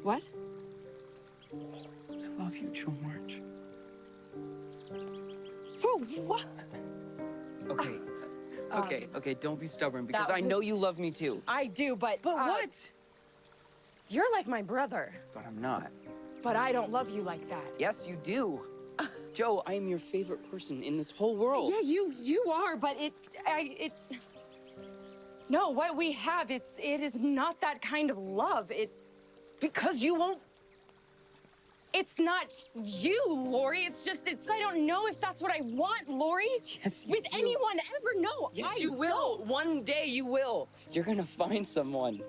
What? I love you, Joe March. Whoa, what? Okay, don't be stubborn, because that I know was- you love me too. I do, but... But what? You're like my brother. But I'm not. But I don't love you like that. Yes, you do. Joe, I am your favorite person in this whole world. Yeah, you are, but No, what we have, it is not that kind of love. Because you won't... It's not you, Lori. I don't know if that's what I want, Lori. Yes, you With do. anyone ever, no. Yes, I you will. don't. One day you will. You're gonna find someone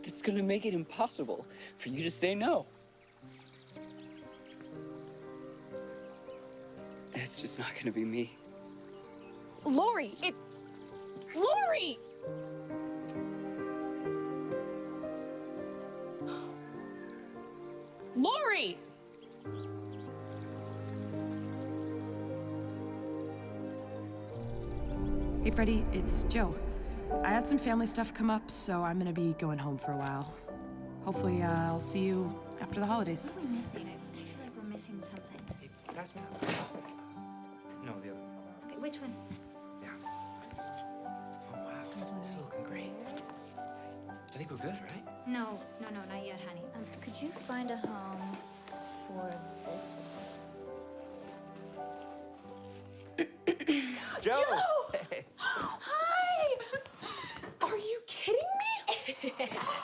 that's gonna make it impossible for you to say no. It's just not gonna be me. Lori, Lori! Lori! Hey, Freddie, it's Joe. I had some family stuff come up, so I'm gonna be going home for a while. Hopefully, I'll see you after the holidays. What are we missing? I feel like we're missing something. Pass me that. No, the other one. Okay, which one? Yeah. Oh, wow. This is looking great. I think we're good, right? No, not yet, honey. Could you find a home for this one? Joe! Hi! Are you kidding me?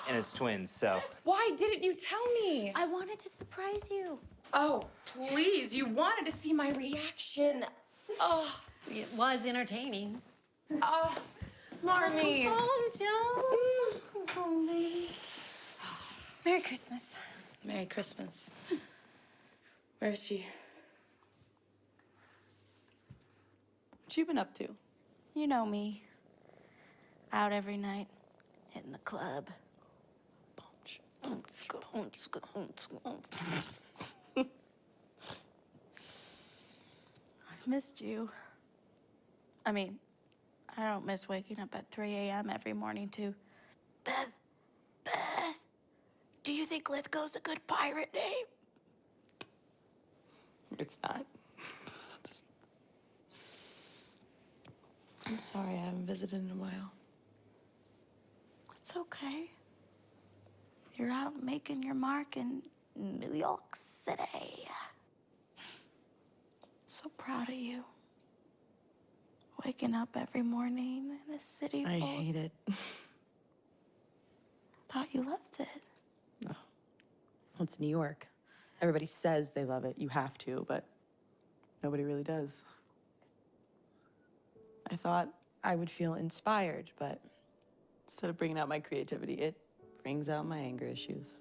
And it's twins, so. Why didn't you tell me? I wanted to surprise you. Oh, please, you wanted to see my reaction. Oh. It was entertaining. Oh, Marnie. Come home, Joe. Come home, baby. Merry Christmas. Merry Christmas. Where is she? What you been up to? You know me. Out every night, hitting the club. I've missed you. I mean, I don't miss waking up at 3 a.m. every morning to, Beth, do you think Lithgow's a good pirate name? It's not. I'm sorry, I haven't visited in a while. It's okay. You're out making your mark in New York City. So proud of you. Waking up every morning in a city I full. hate it. Thought you loved it. No. Well, it's New York. Everybody says they love it. You have to, but nobody really does. I thought I would feel inspired, but instead of bringing out my creativity, it brings out my anger issues.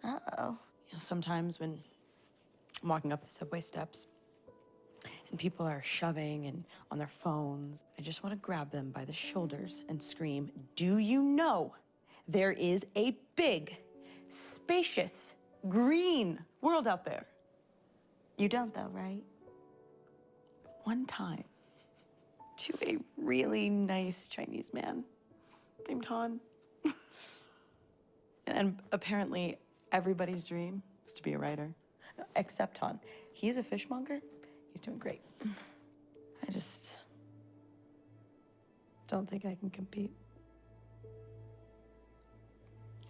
Uh-oh. You know, sometimes when I'm walking up the subway steps and people are shoving and on their phones, I just want to grab them by the shoulders and scream, "Do you know there is a big spacious, green world out there. You don't, though, right? One time, to a really nice Chinese man named Han. And apparently, everybody's dream is to be a writer, except Han. He's a fishmonger. He's doing great. I just don't think I can compete.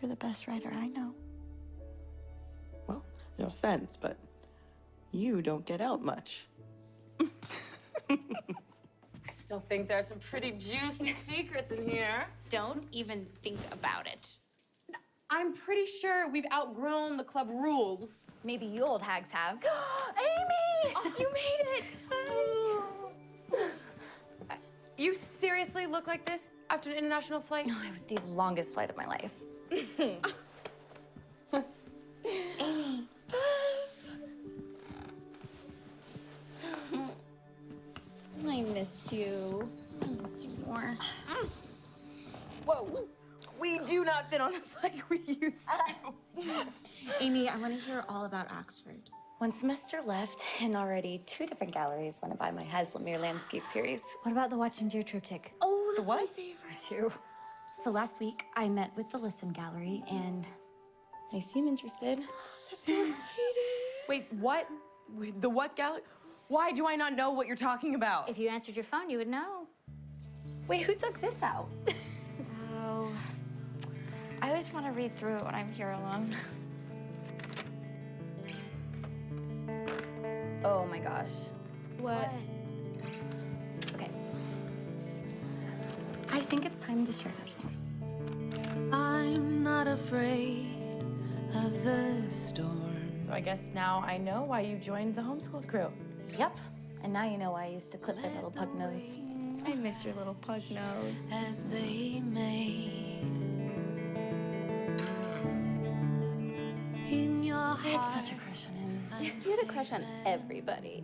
You're the best writer I know. Well, no offense, but you don't get out much. I still think there's some pretty juicy secrets in here. Don't even think about it. I'm pretty sure we've outgrown the club rules. Maybe you old hags have. Amy! You made it! You seriously look like this after an international flight? No, it was the longest flight of my life. Amy. I missed you. I missed you more. Whoa, we do not fit on us like we used to. Amy, I want to hear all about Oxford. One semester left, and already 2 different galleries want to buy my Haslemere landscape series. What about the Watching Deer triptych? Oh, that's what? my favorite. Too. So last week, I met with the Listen Gallery, and They seem interested. That's so exciting. Wait, what? The what gallery? Why do I not know what you're talking about? If you answered your phone, you would know. Wait, who took this out? Oh, I always want to read through it when I'm here alone. Oh my gosh. what? Okay. I think it's time to share this one. I'm not afraid of the storm. So I guess now I know why you joined the homeschooled crew. Yep. And now you know why I used to clip my little pug nose. I miss your little pug nose. As they may. In your I heart. had such a crush on him. You had a crush on everybody.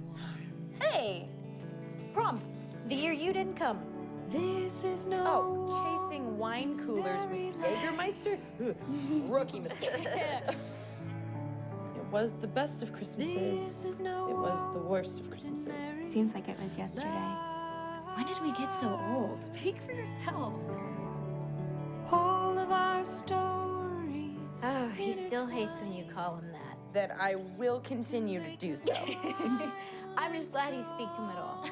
Hey! Prom. The year you didn't come. This is no. Oh, chasing wine coolers with Jägermeister? Ugh, rookie mistake. It was the best of Christmases. It was the worst of Christmases. Seems like it was yesterday. When did we get so old? Speak for yourself. All of our stories. Oh, he still hates when you call him that. That I will continue to do so. I'm just glad you speak to him at all.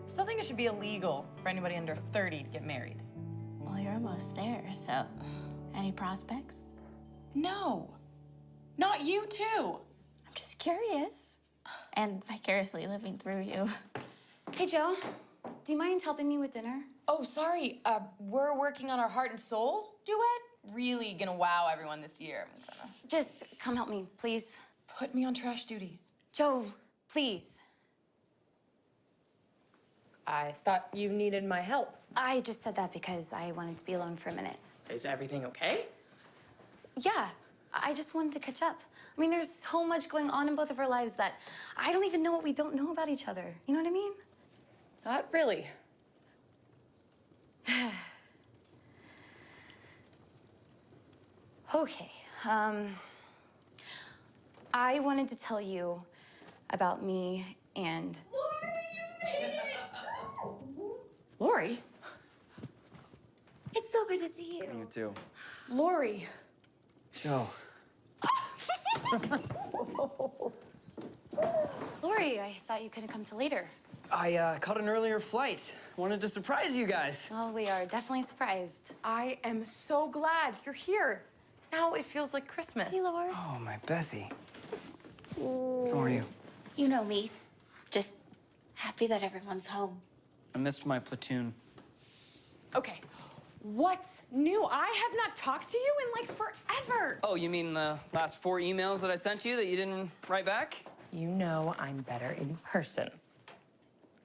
Still think it should be illegal for anybody under 30 to get married. Well, you're almost there, so any prospects? No. Not you too. I'm just curious. And vicariously living through you. Hey, Joe, do you mind helping me with dinner? Oh, sorry. We're working on our heart and soul duet. Really gonna wow everyone this year. Just come help me, please. Put me on trash duty. Joe, please. I thought you needed my help. I just said that because I wanted to be alone for a minute. Is everything okay? Yeah, I just wanted to catch up. I mean, there's so much going on in both of our lives that I don't even know what we don't know about each other. You know what I mean? Not really. Okay, I wanted to tell you about me and... Lori? It's so good to see you. You too. Lori. Joe. Lori, I thought you couldn't come till later. I caught an earlier flight. Wanted to surprise you guys. Well, we are definitely surprised. I am so glad you're here. Now it feels like Christmas. Hey, Laura. Oh, my Bethy. How are you? You know me. Just happy that everyone's home. I missed my platoon. Okay, what's new? I have not talked to you in like forever. Oh, you mean the last 4 emails that I sent you that you didn't write back? You know I'm better in person.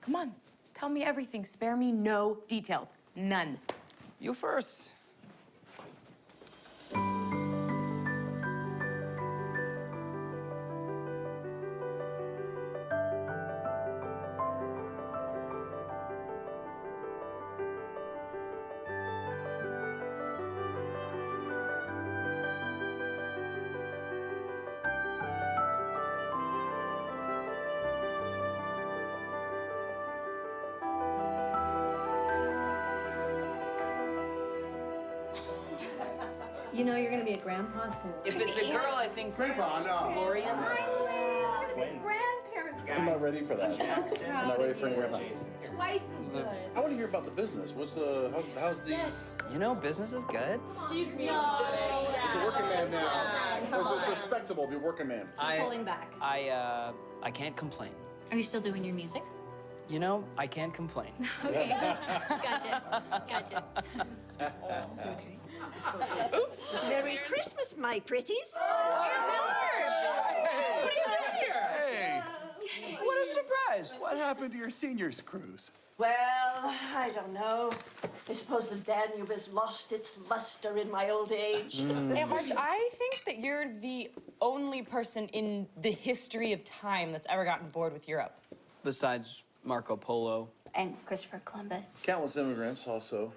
Come on, tell me everything. Spare me no details. None. You first. You know you're gonna be a grandpa soon. If it's a girl, I think Grandpa, no. Lori and I'm not ready for that. I'm not ready for any grandpa. Twice as good. I want to hear about the business. How's the? You know, business is good. He's He's a working man now. It's respectable to be a working man. holding back. I can't complain. Are you still doing your music? You know, I can't complain. Okay. Gotcha. Okay. Oops. Merry Christmas, my pretties. Hey! What a surprise! What happened to your seniors cruise? Well, I don't know. I suppose the Danube has lost its luster in my old age. Aunt March, I think that you're the only person in the history of time that's ever gotten bored with Europe. Besides Marco Polo. And Christopher Columbus. Countless immigrants also.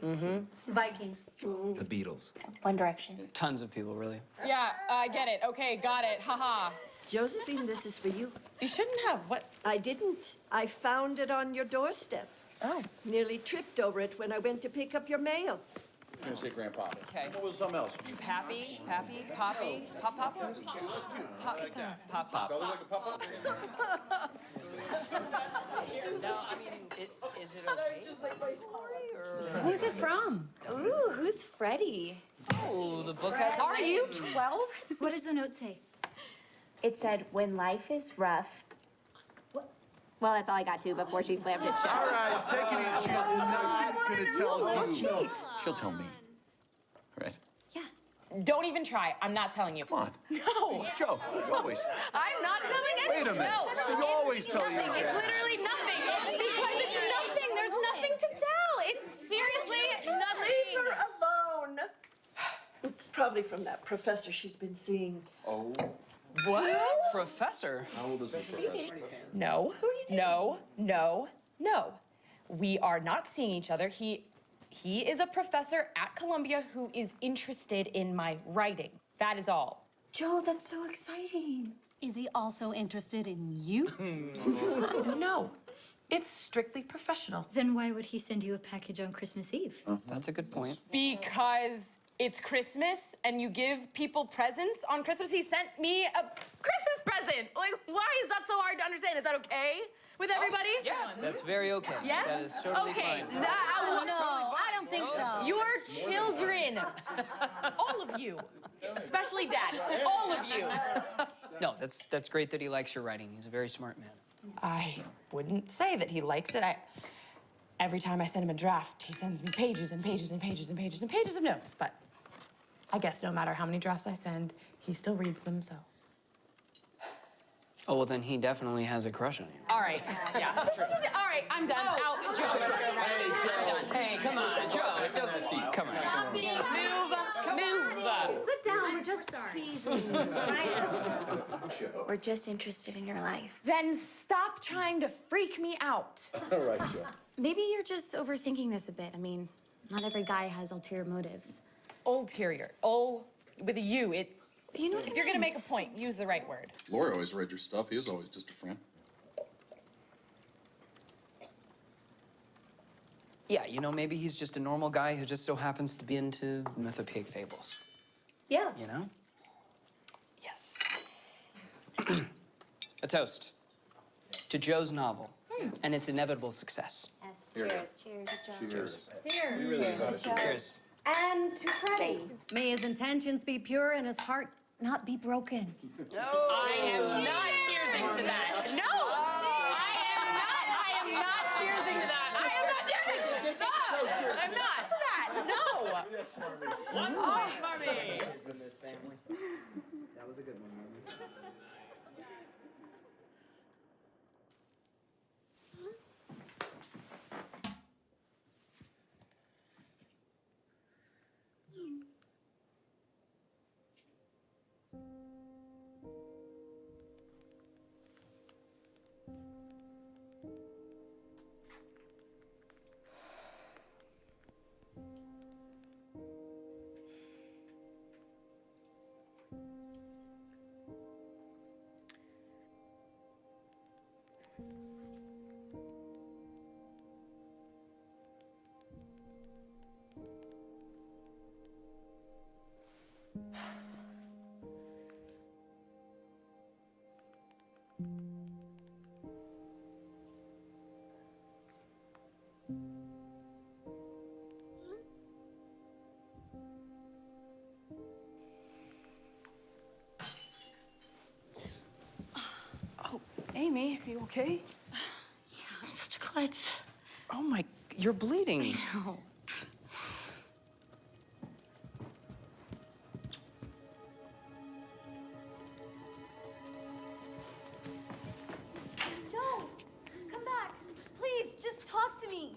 Vikings. The Beatles. One Direction. Tons of people, really. Yeah, I get it. Okay, got it. Haha. Josephine, this is for you. You shouldn't have. What? I didn't. I found it on your doorstep. Oh. Nearly tripped over it when I went to pick up your mail. I'm gonna say grandpa. Okay. What was something else? Happy, poppy, pop, pop, pop, pop. Do I look like a papa? No, I mean, is it okay? Who's it from? Ooh, who's Freddie? Oh, the book has a Are name. you 12? What does the note say? It said, when life is rough. Well, that's all I got to before she slammed it shut. All right, take it easy. She's not gonna tell you. She'll tell me. Right? Don't even try. I'm not telling you. Come on. No. Joe, you always. I'm not telling anyone. Wait a minute. No. You always tell your Nothing. It's dad. literally nothing. It's because it's nothing. There's nothing to tell. It's seriously nothing. Leave her alone. It's probably from that professor she's been seeing. Oh. What? Professor? How old is this professor? No. No. We are not seeing each other. He is a professor at Columbia who is interested in my writing. That is all. Joe, that's so exciting. Is he also interested in you? No. It's strictly professional. Then why would he send you a package on Christmas Eve? That's a good point. Because it's Christmas and you give people presents on Christmas. He sent me a Christmas present. Like, why is that so hard to understand? Is that okay with everybody? Yeah, that's very okay. Yes? That is totally Okay. fine. I don't think so. Your children, all of you, especially Dad, all of you. No, that's great that he likes your writing. He's a very smart man. I wouldn't say that he likes it. Every time I send him a draft, he sends me pages and pages and pages and pages and pages of notes. But I guess no matter how many drafts I send, he still reads them, so. Oh, well, then he definitely has a crush on you. All right, yeah. All right, I'm done. Out. Joe, I'm done. Hey, come on, Joe. It's okay. Come on. Move. Sit down, we're just teasing. We're just interested in your life. Then stop trying to freak me out. All right, Joe. Maybe you're just overthinking this a bit. I mean, not every guy has ulterior motives. Ulterior. With a U. You know what If I you're gonna meant. make a point, use the right word. Laura always read your stuff. He was always just a friend. Yeah, you know, maybe he's just a normal guy who just so happens to be into mythopoeic fables. Yeah. You know? Yes. A toast to Joe's novel and its inevitable success. Yes. Cheers. Cheers. Cheers. And to Freddie. May his intentions be pure and his heart not be broken. I am not cheersing to that. No! I am not cheersing to that. I am not cheersing. Stop! I'm not. That. No! One point for me. In this family. That was a good one, Mom. Amy, are you okay? Yeah, I'm such a klutz. Oh my, you're bleeding. I know. Joe, come back. Please, just talk to me.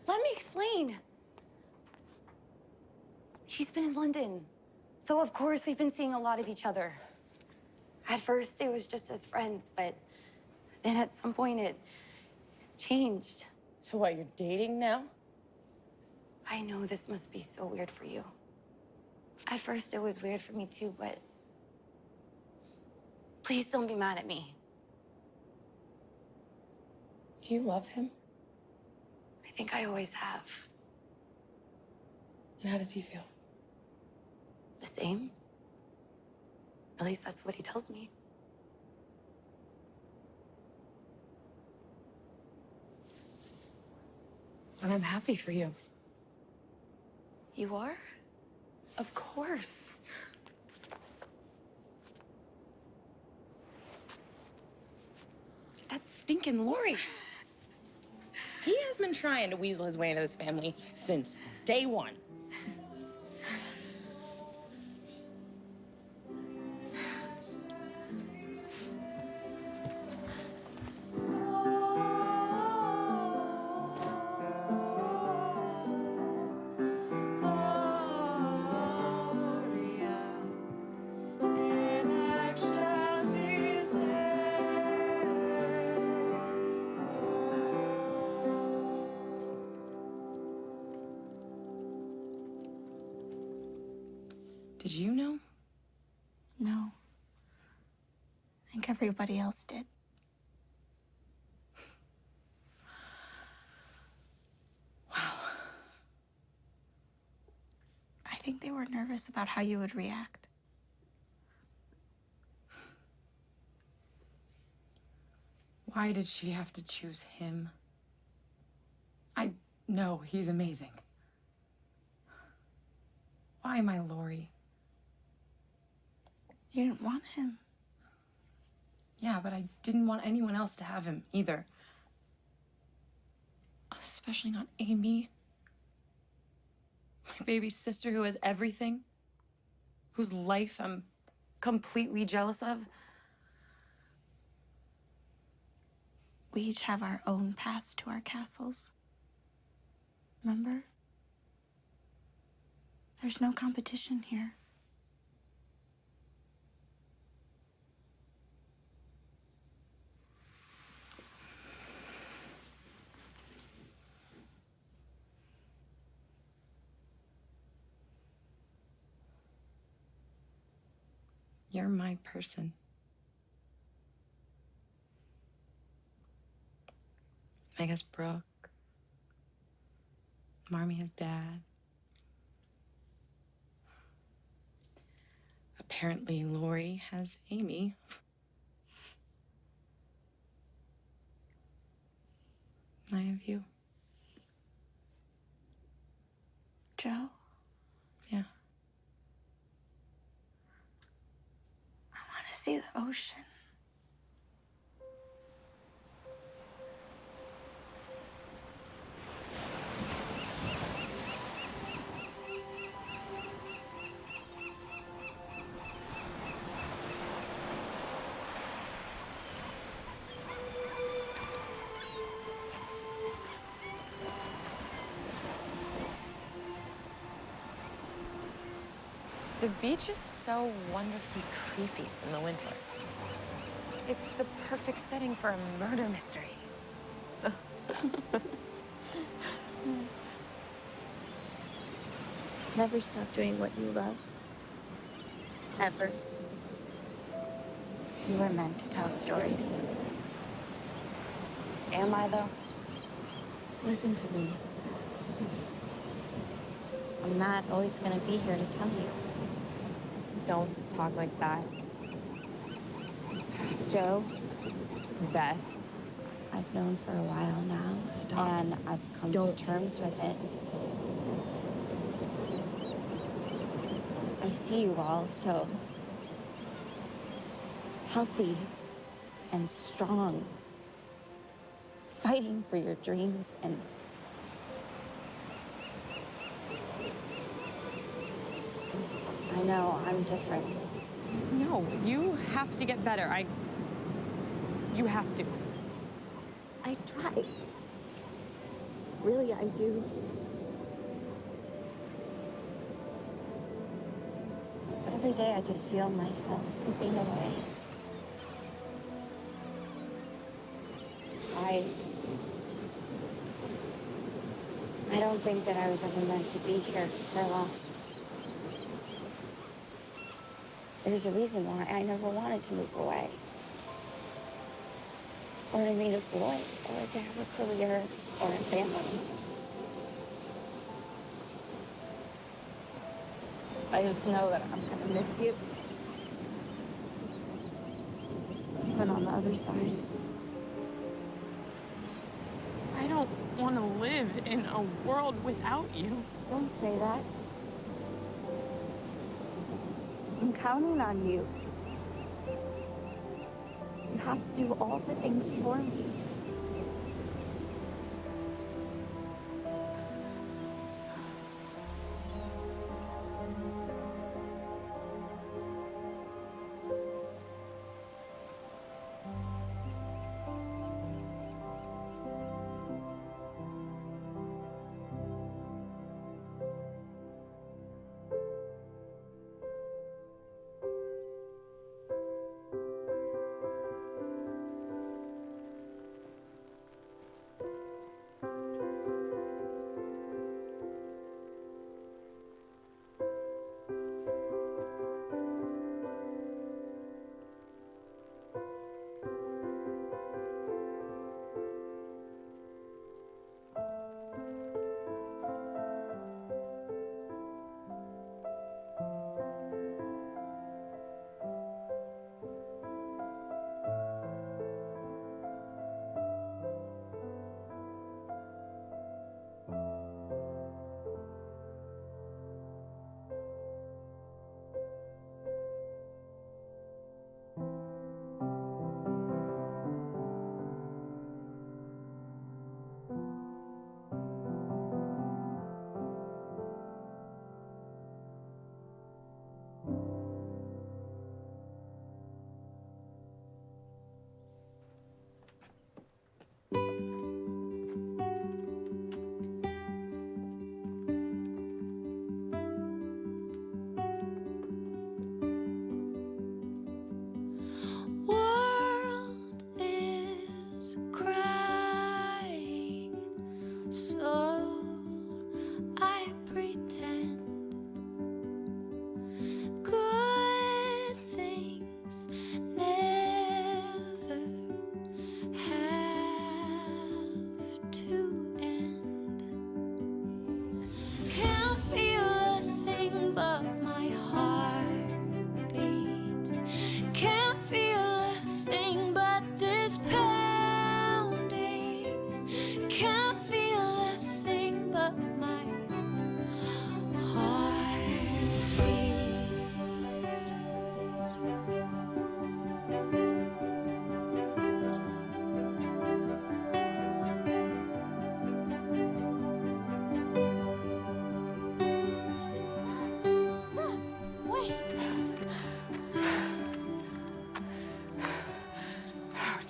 Let me explain. He's been in London. So, of course, we've been seeing a lot of each other. At first, it was just as friends, but then at some point, it changed. So what, you're dating now? I know this must be so weird for you. At first, it was weird for me too, but please don't be mad at me. Do you love him? I think I always have. And how does he feel? The same. At least that's what he tells me. And I'm happy for you. You are? Of course. That stinking Lori. He has been trying to weasel his way into this family since day one. Did you know? No. I think everybody else did. Wow. I think they were nervous about how you would react. Why did she have to choose him? I know he's amazing. Why my Lori? You didn't want him. Yeah, but I didn't want anyone else to have him either. Especially not Amy. My baby sister who has everything. Whose life I'm completely jealous of. We each have our own paths to our castles. Remember? There's no competition here. You're my person. I guess Brooke. Marmee has Dad. Apparently, Lori has Amy. I have you. Joe? Yeah. I want to see the ocean. The beach is so wonderfully creepy in the winter. It's the perfect setting for a murder mystery. Never stop doing what you love. Ever. You were meant to tell stories. Am I, though? Listen to me. I'm not always gonna be here to tell you. Don't talk like that. Joe, Beth. I've known for a while now. Stop. And I've come to terms with it. I see you all so healthy and strong, fighting for your dreams, and I know I'm different. No, you have to get better. You have to. I try. Really, I do. But every day I just feel myself slipping away. I don't think that I was ever meant to be here for long. There's a reason why I never wanted to move away. Or to meet a boy, or to have a career, or a family. I just know that I'm gonna miss you. Even on the other side. I don't want to live in a world without you. Don't say that. I'm counting on you. You have to do all the things for me.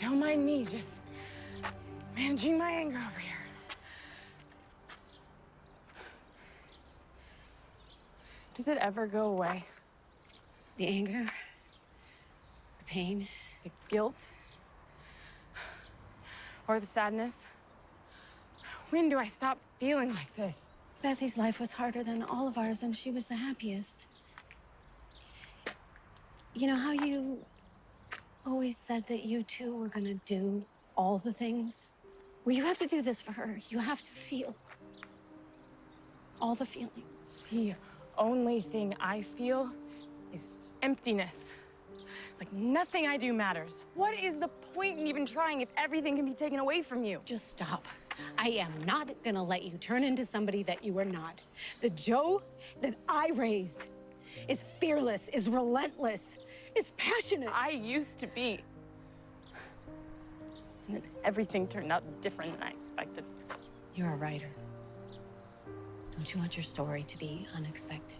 Don't mind me, just managing my anger over here. Does it ever go away? The anger, the pain, the guilt, or the sadness? When do I stop feeling like this? Bethy's life was harder than all of ours, and she was the happiest. You know how you always said that you two were gonna do all the things? Well, you have to do this for her. You have to feel all the feelings. The only thing I feel is emptiness. Like nothing I do matters. What is the point in even trying if everything can be taken away from you? Just stop. I am not gonna let you turn into somebody that you are not. The Joe that I raised is fearless, is relentless, is passionate. I used to be. And then everything turned out different than I expected. You're a writer. Don't you want your story to be unexpected?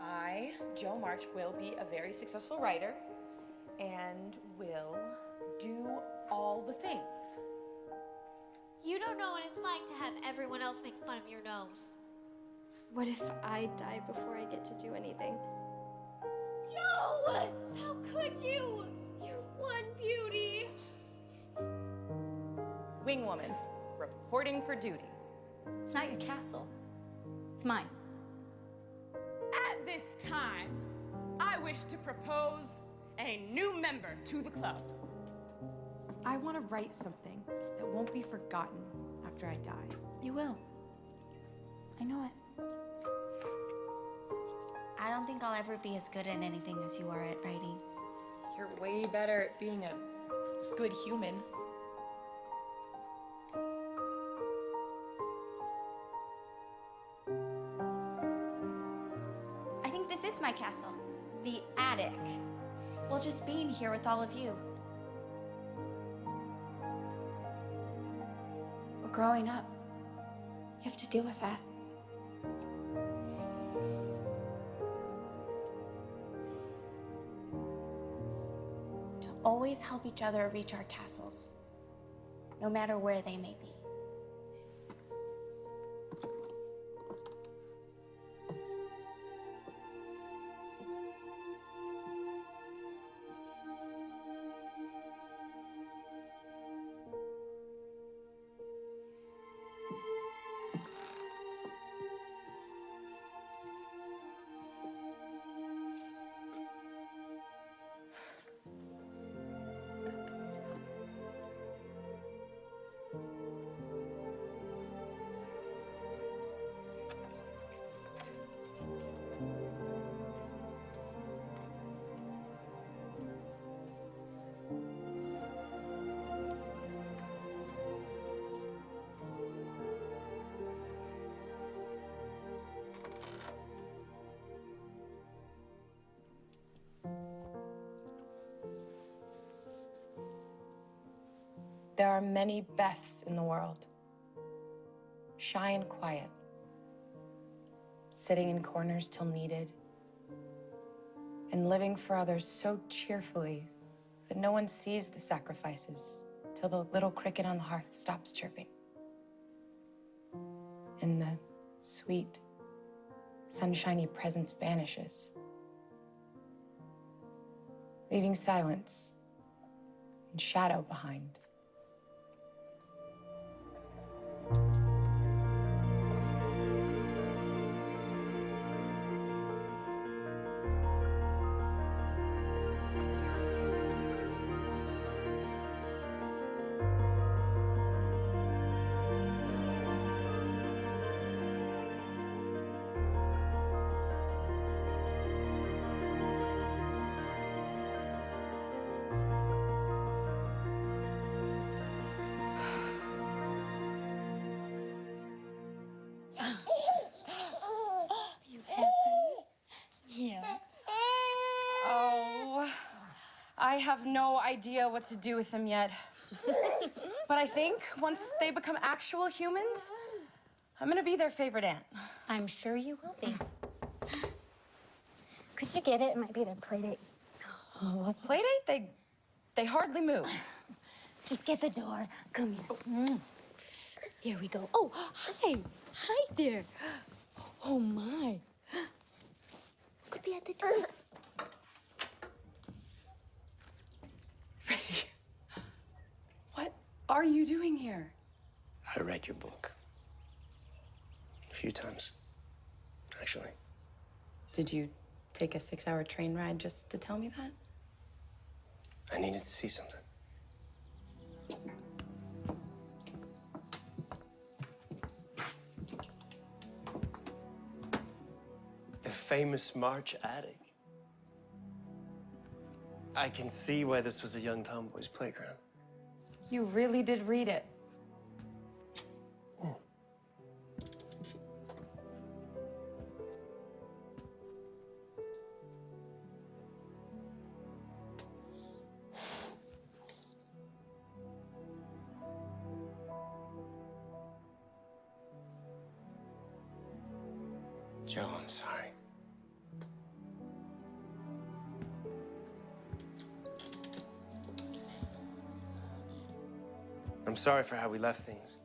I, Jo March, will be a very successful writer and will do all the things. You don't know what it's like to have everyone else make fun of your nose. What if I die before I get to do anything? Joe! How could you? You're one beauty. Wing woman, reporting for duty. It's not your castle. It's mine. At this time, I wish to propose a new member to the club. I want to write something that won't be forgotten after I die. You will. I know it. I don't think I'll ever be as good at anything as you are at writing. You're way better at being a good human. I think this is my castle. The attic. Well, just being here with all of you. Well, growing up, you have to deal with that. To always help each other reach our castles, no matter where they may be. There are many Beths in the world, shy and quiet, sitting in corners till needed, and living for others so cheerfully that no one sees the sacrifices till the little cricket on the hearth stops chirping. And the sweet, sunshiny presence vanishes, leaving silence and shadow behind. You happy? Yeah. Oh, I have no idea what to do with them yet. But I think once they become actual humans, I'm gonna be their favorite aunt. I'm sure you will be. Could you get it? It might be their playdate. Oh, playdate? They hardly move. Just get the door. Come here. There we go. Oh, hi. Hi there. Oh, my. Could be at the door. Freddie, what are you doing here? I read your book. A few times, actually. Did you take a 6-hour train ride just to tell me that? I needed to see something. The famous March attic. I can see why this was a young tomboy's playground. You really did read it. Joe, I'm sorry. I'm sorry for how we left things.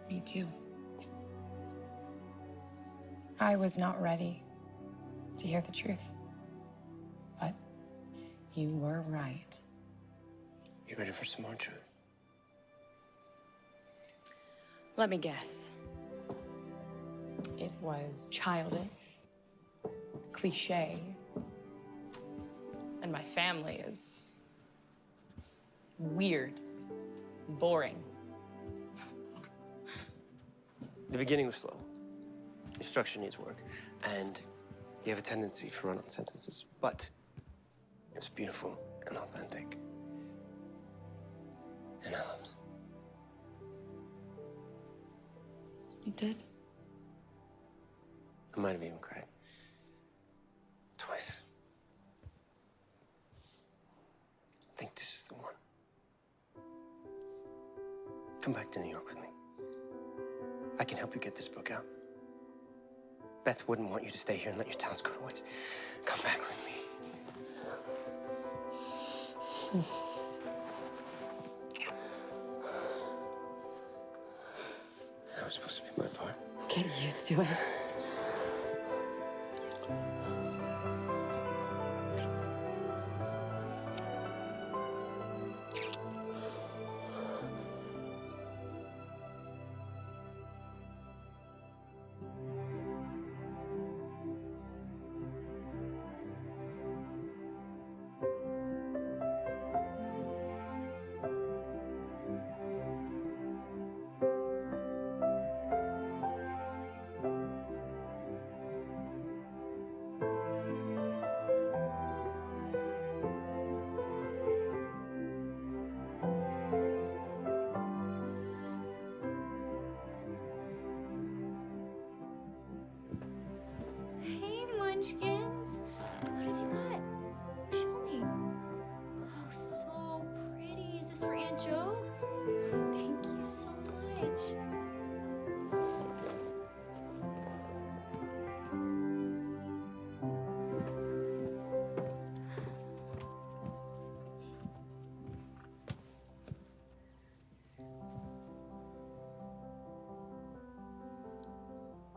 Me too. I was not ready to hear the truth. But you were right. You ready for some more truth? Let me guess. It was childish, cliche, and my family is weird, boring. The beginning was slow. Your structure needs work, and you have a tendency for run-on sentences, but it was beautiful and authentic. And I loved it. You did? I might have even cried. Twice. I think this is the one. Come back to New York with me. I can help you get this book out. Beth wouldn't want you to stay here and let your talents go to waste. Come back with me. That was supposed to be my part. Get used to it. Hey, Munchkins. What have you got? Show me. Oh, so pretty. Is this for Aunt Jo? Oh, thank you so much.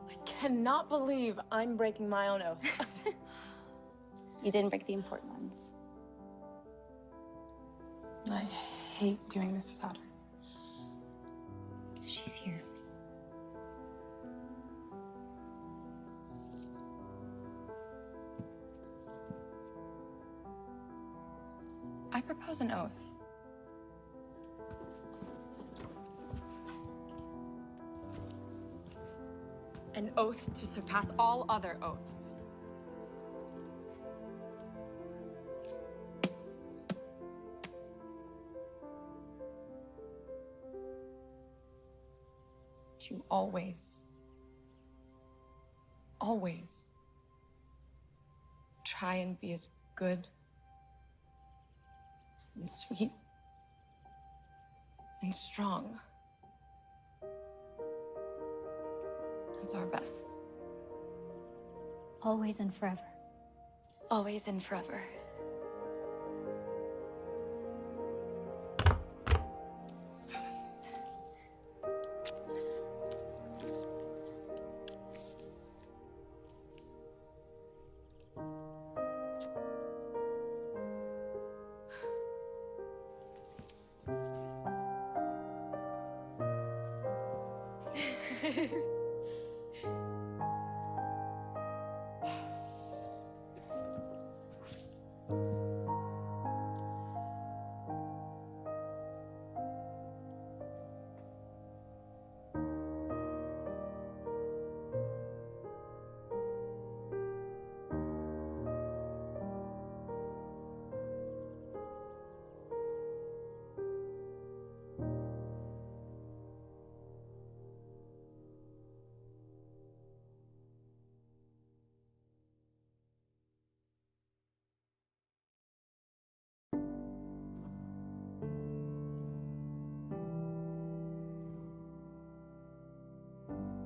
I cannot believe I'm breaking my own oath. You didn't break the important ones. I hate doing this without her. She's here. I propose an oath. An oath to surpass all other oaths. To always try and be as good and sweet and strong as our Beth. Always and forever. Always and forever.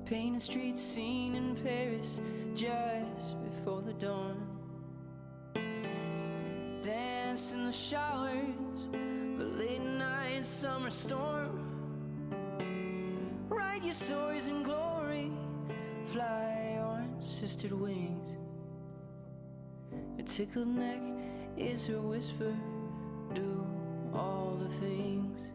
paint a street scene in Paris just before the dawn. Dance in the showers, a late night summer storm. Write your stories in glory, fly on sistered wings. Your tickled neck is her whisper, do all the things.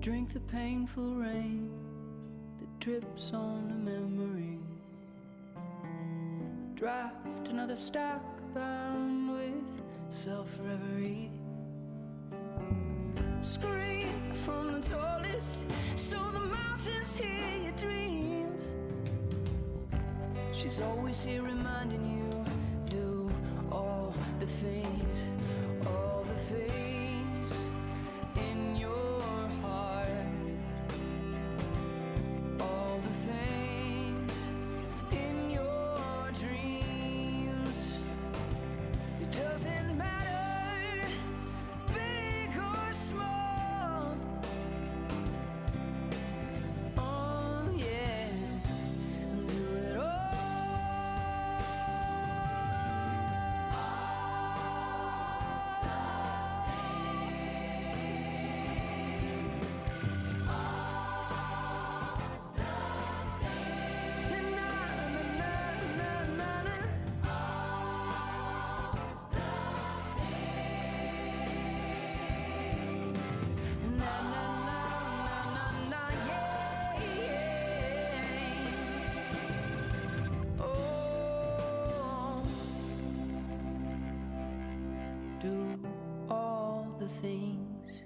Drink the painful rain that drips on a memory. Draft another stack bound with self-reverie. Scream from the tallest so the mountains hear your dreams. She's always here reminding you, do all the things, all the things in your heart. All the things in your dreams. It doesn't matter, big or small. Oh yeah, do it all. Do all the things.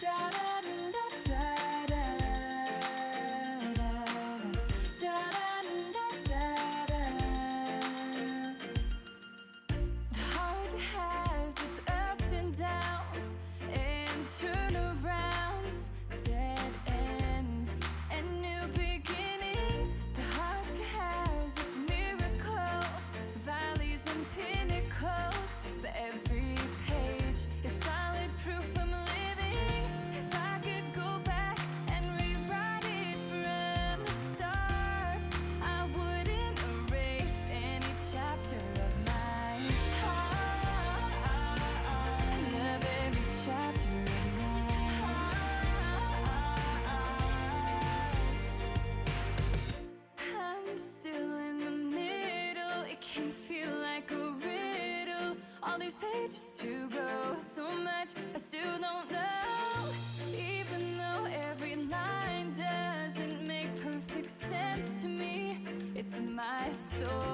Da da da da da da da da da. The heart has its ups and downs and turnarounds, dead ends and new beginnings. The heart has its miracles, valleys and pinnacles, but every page is solid proof I'm living. If I could go back and rewrite it from the start, I wouldn't erase any chapter of my heart. Love every chapter of my heart. I'm still in the middle, it can feel like a riddle. All these pages to go, so much I still don't know. Even though every line doesn't make perfect sense to me, it's my story.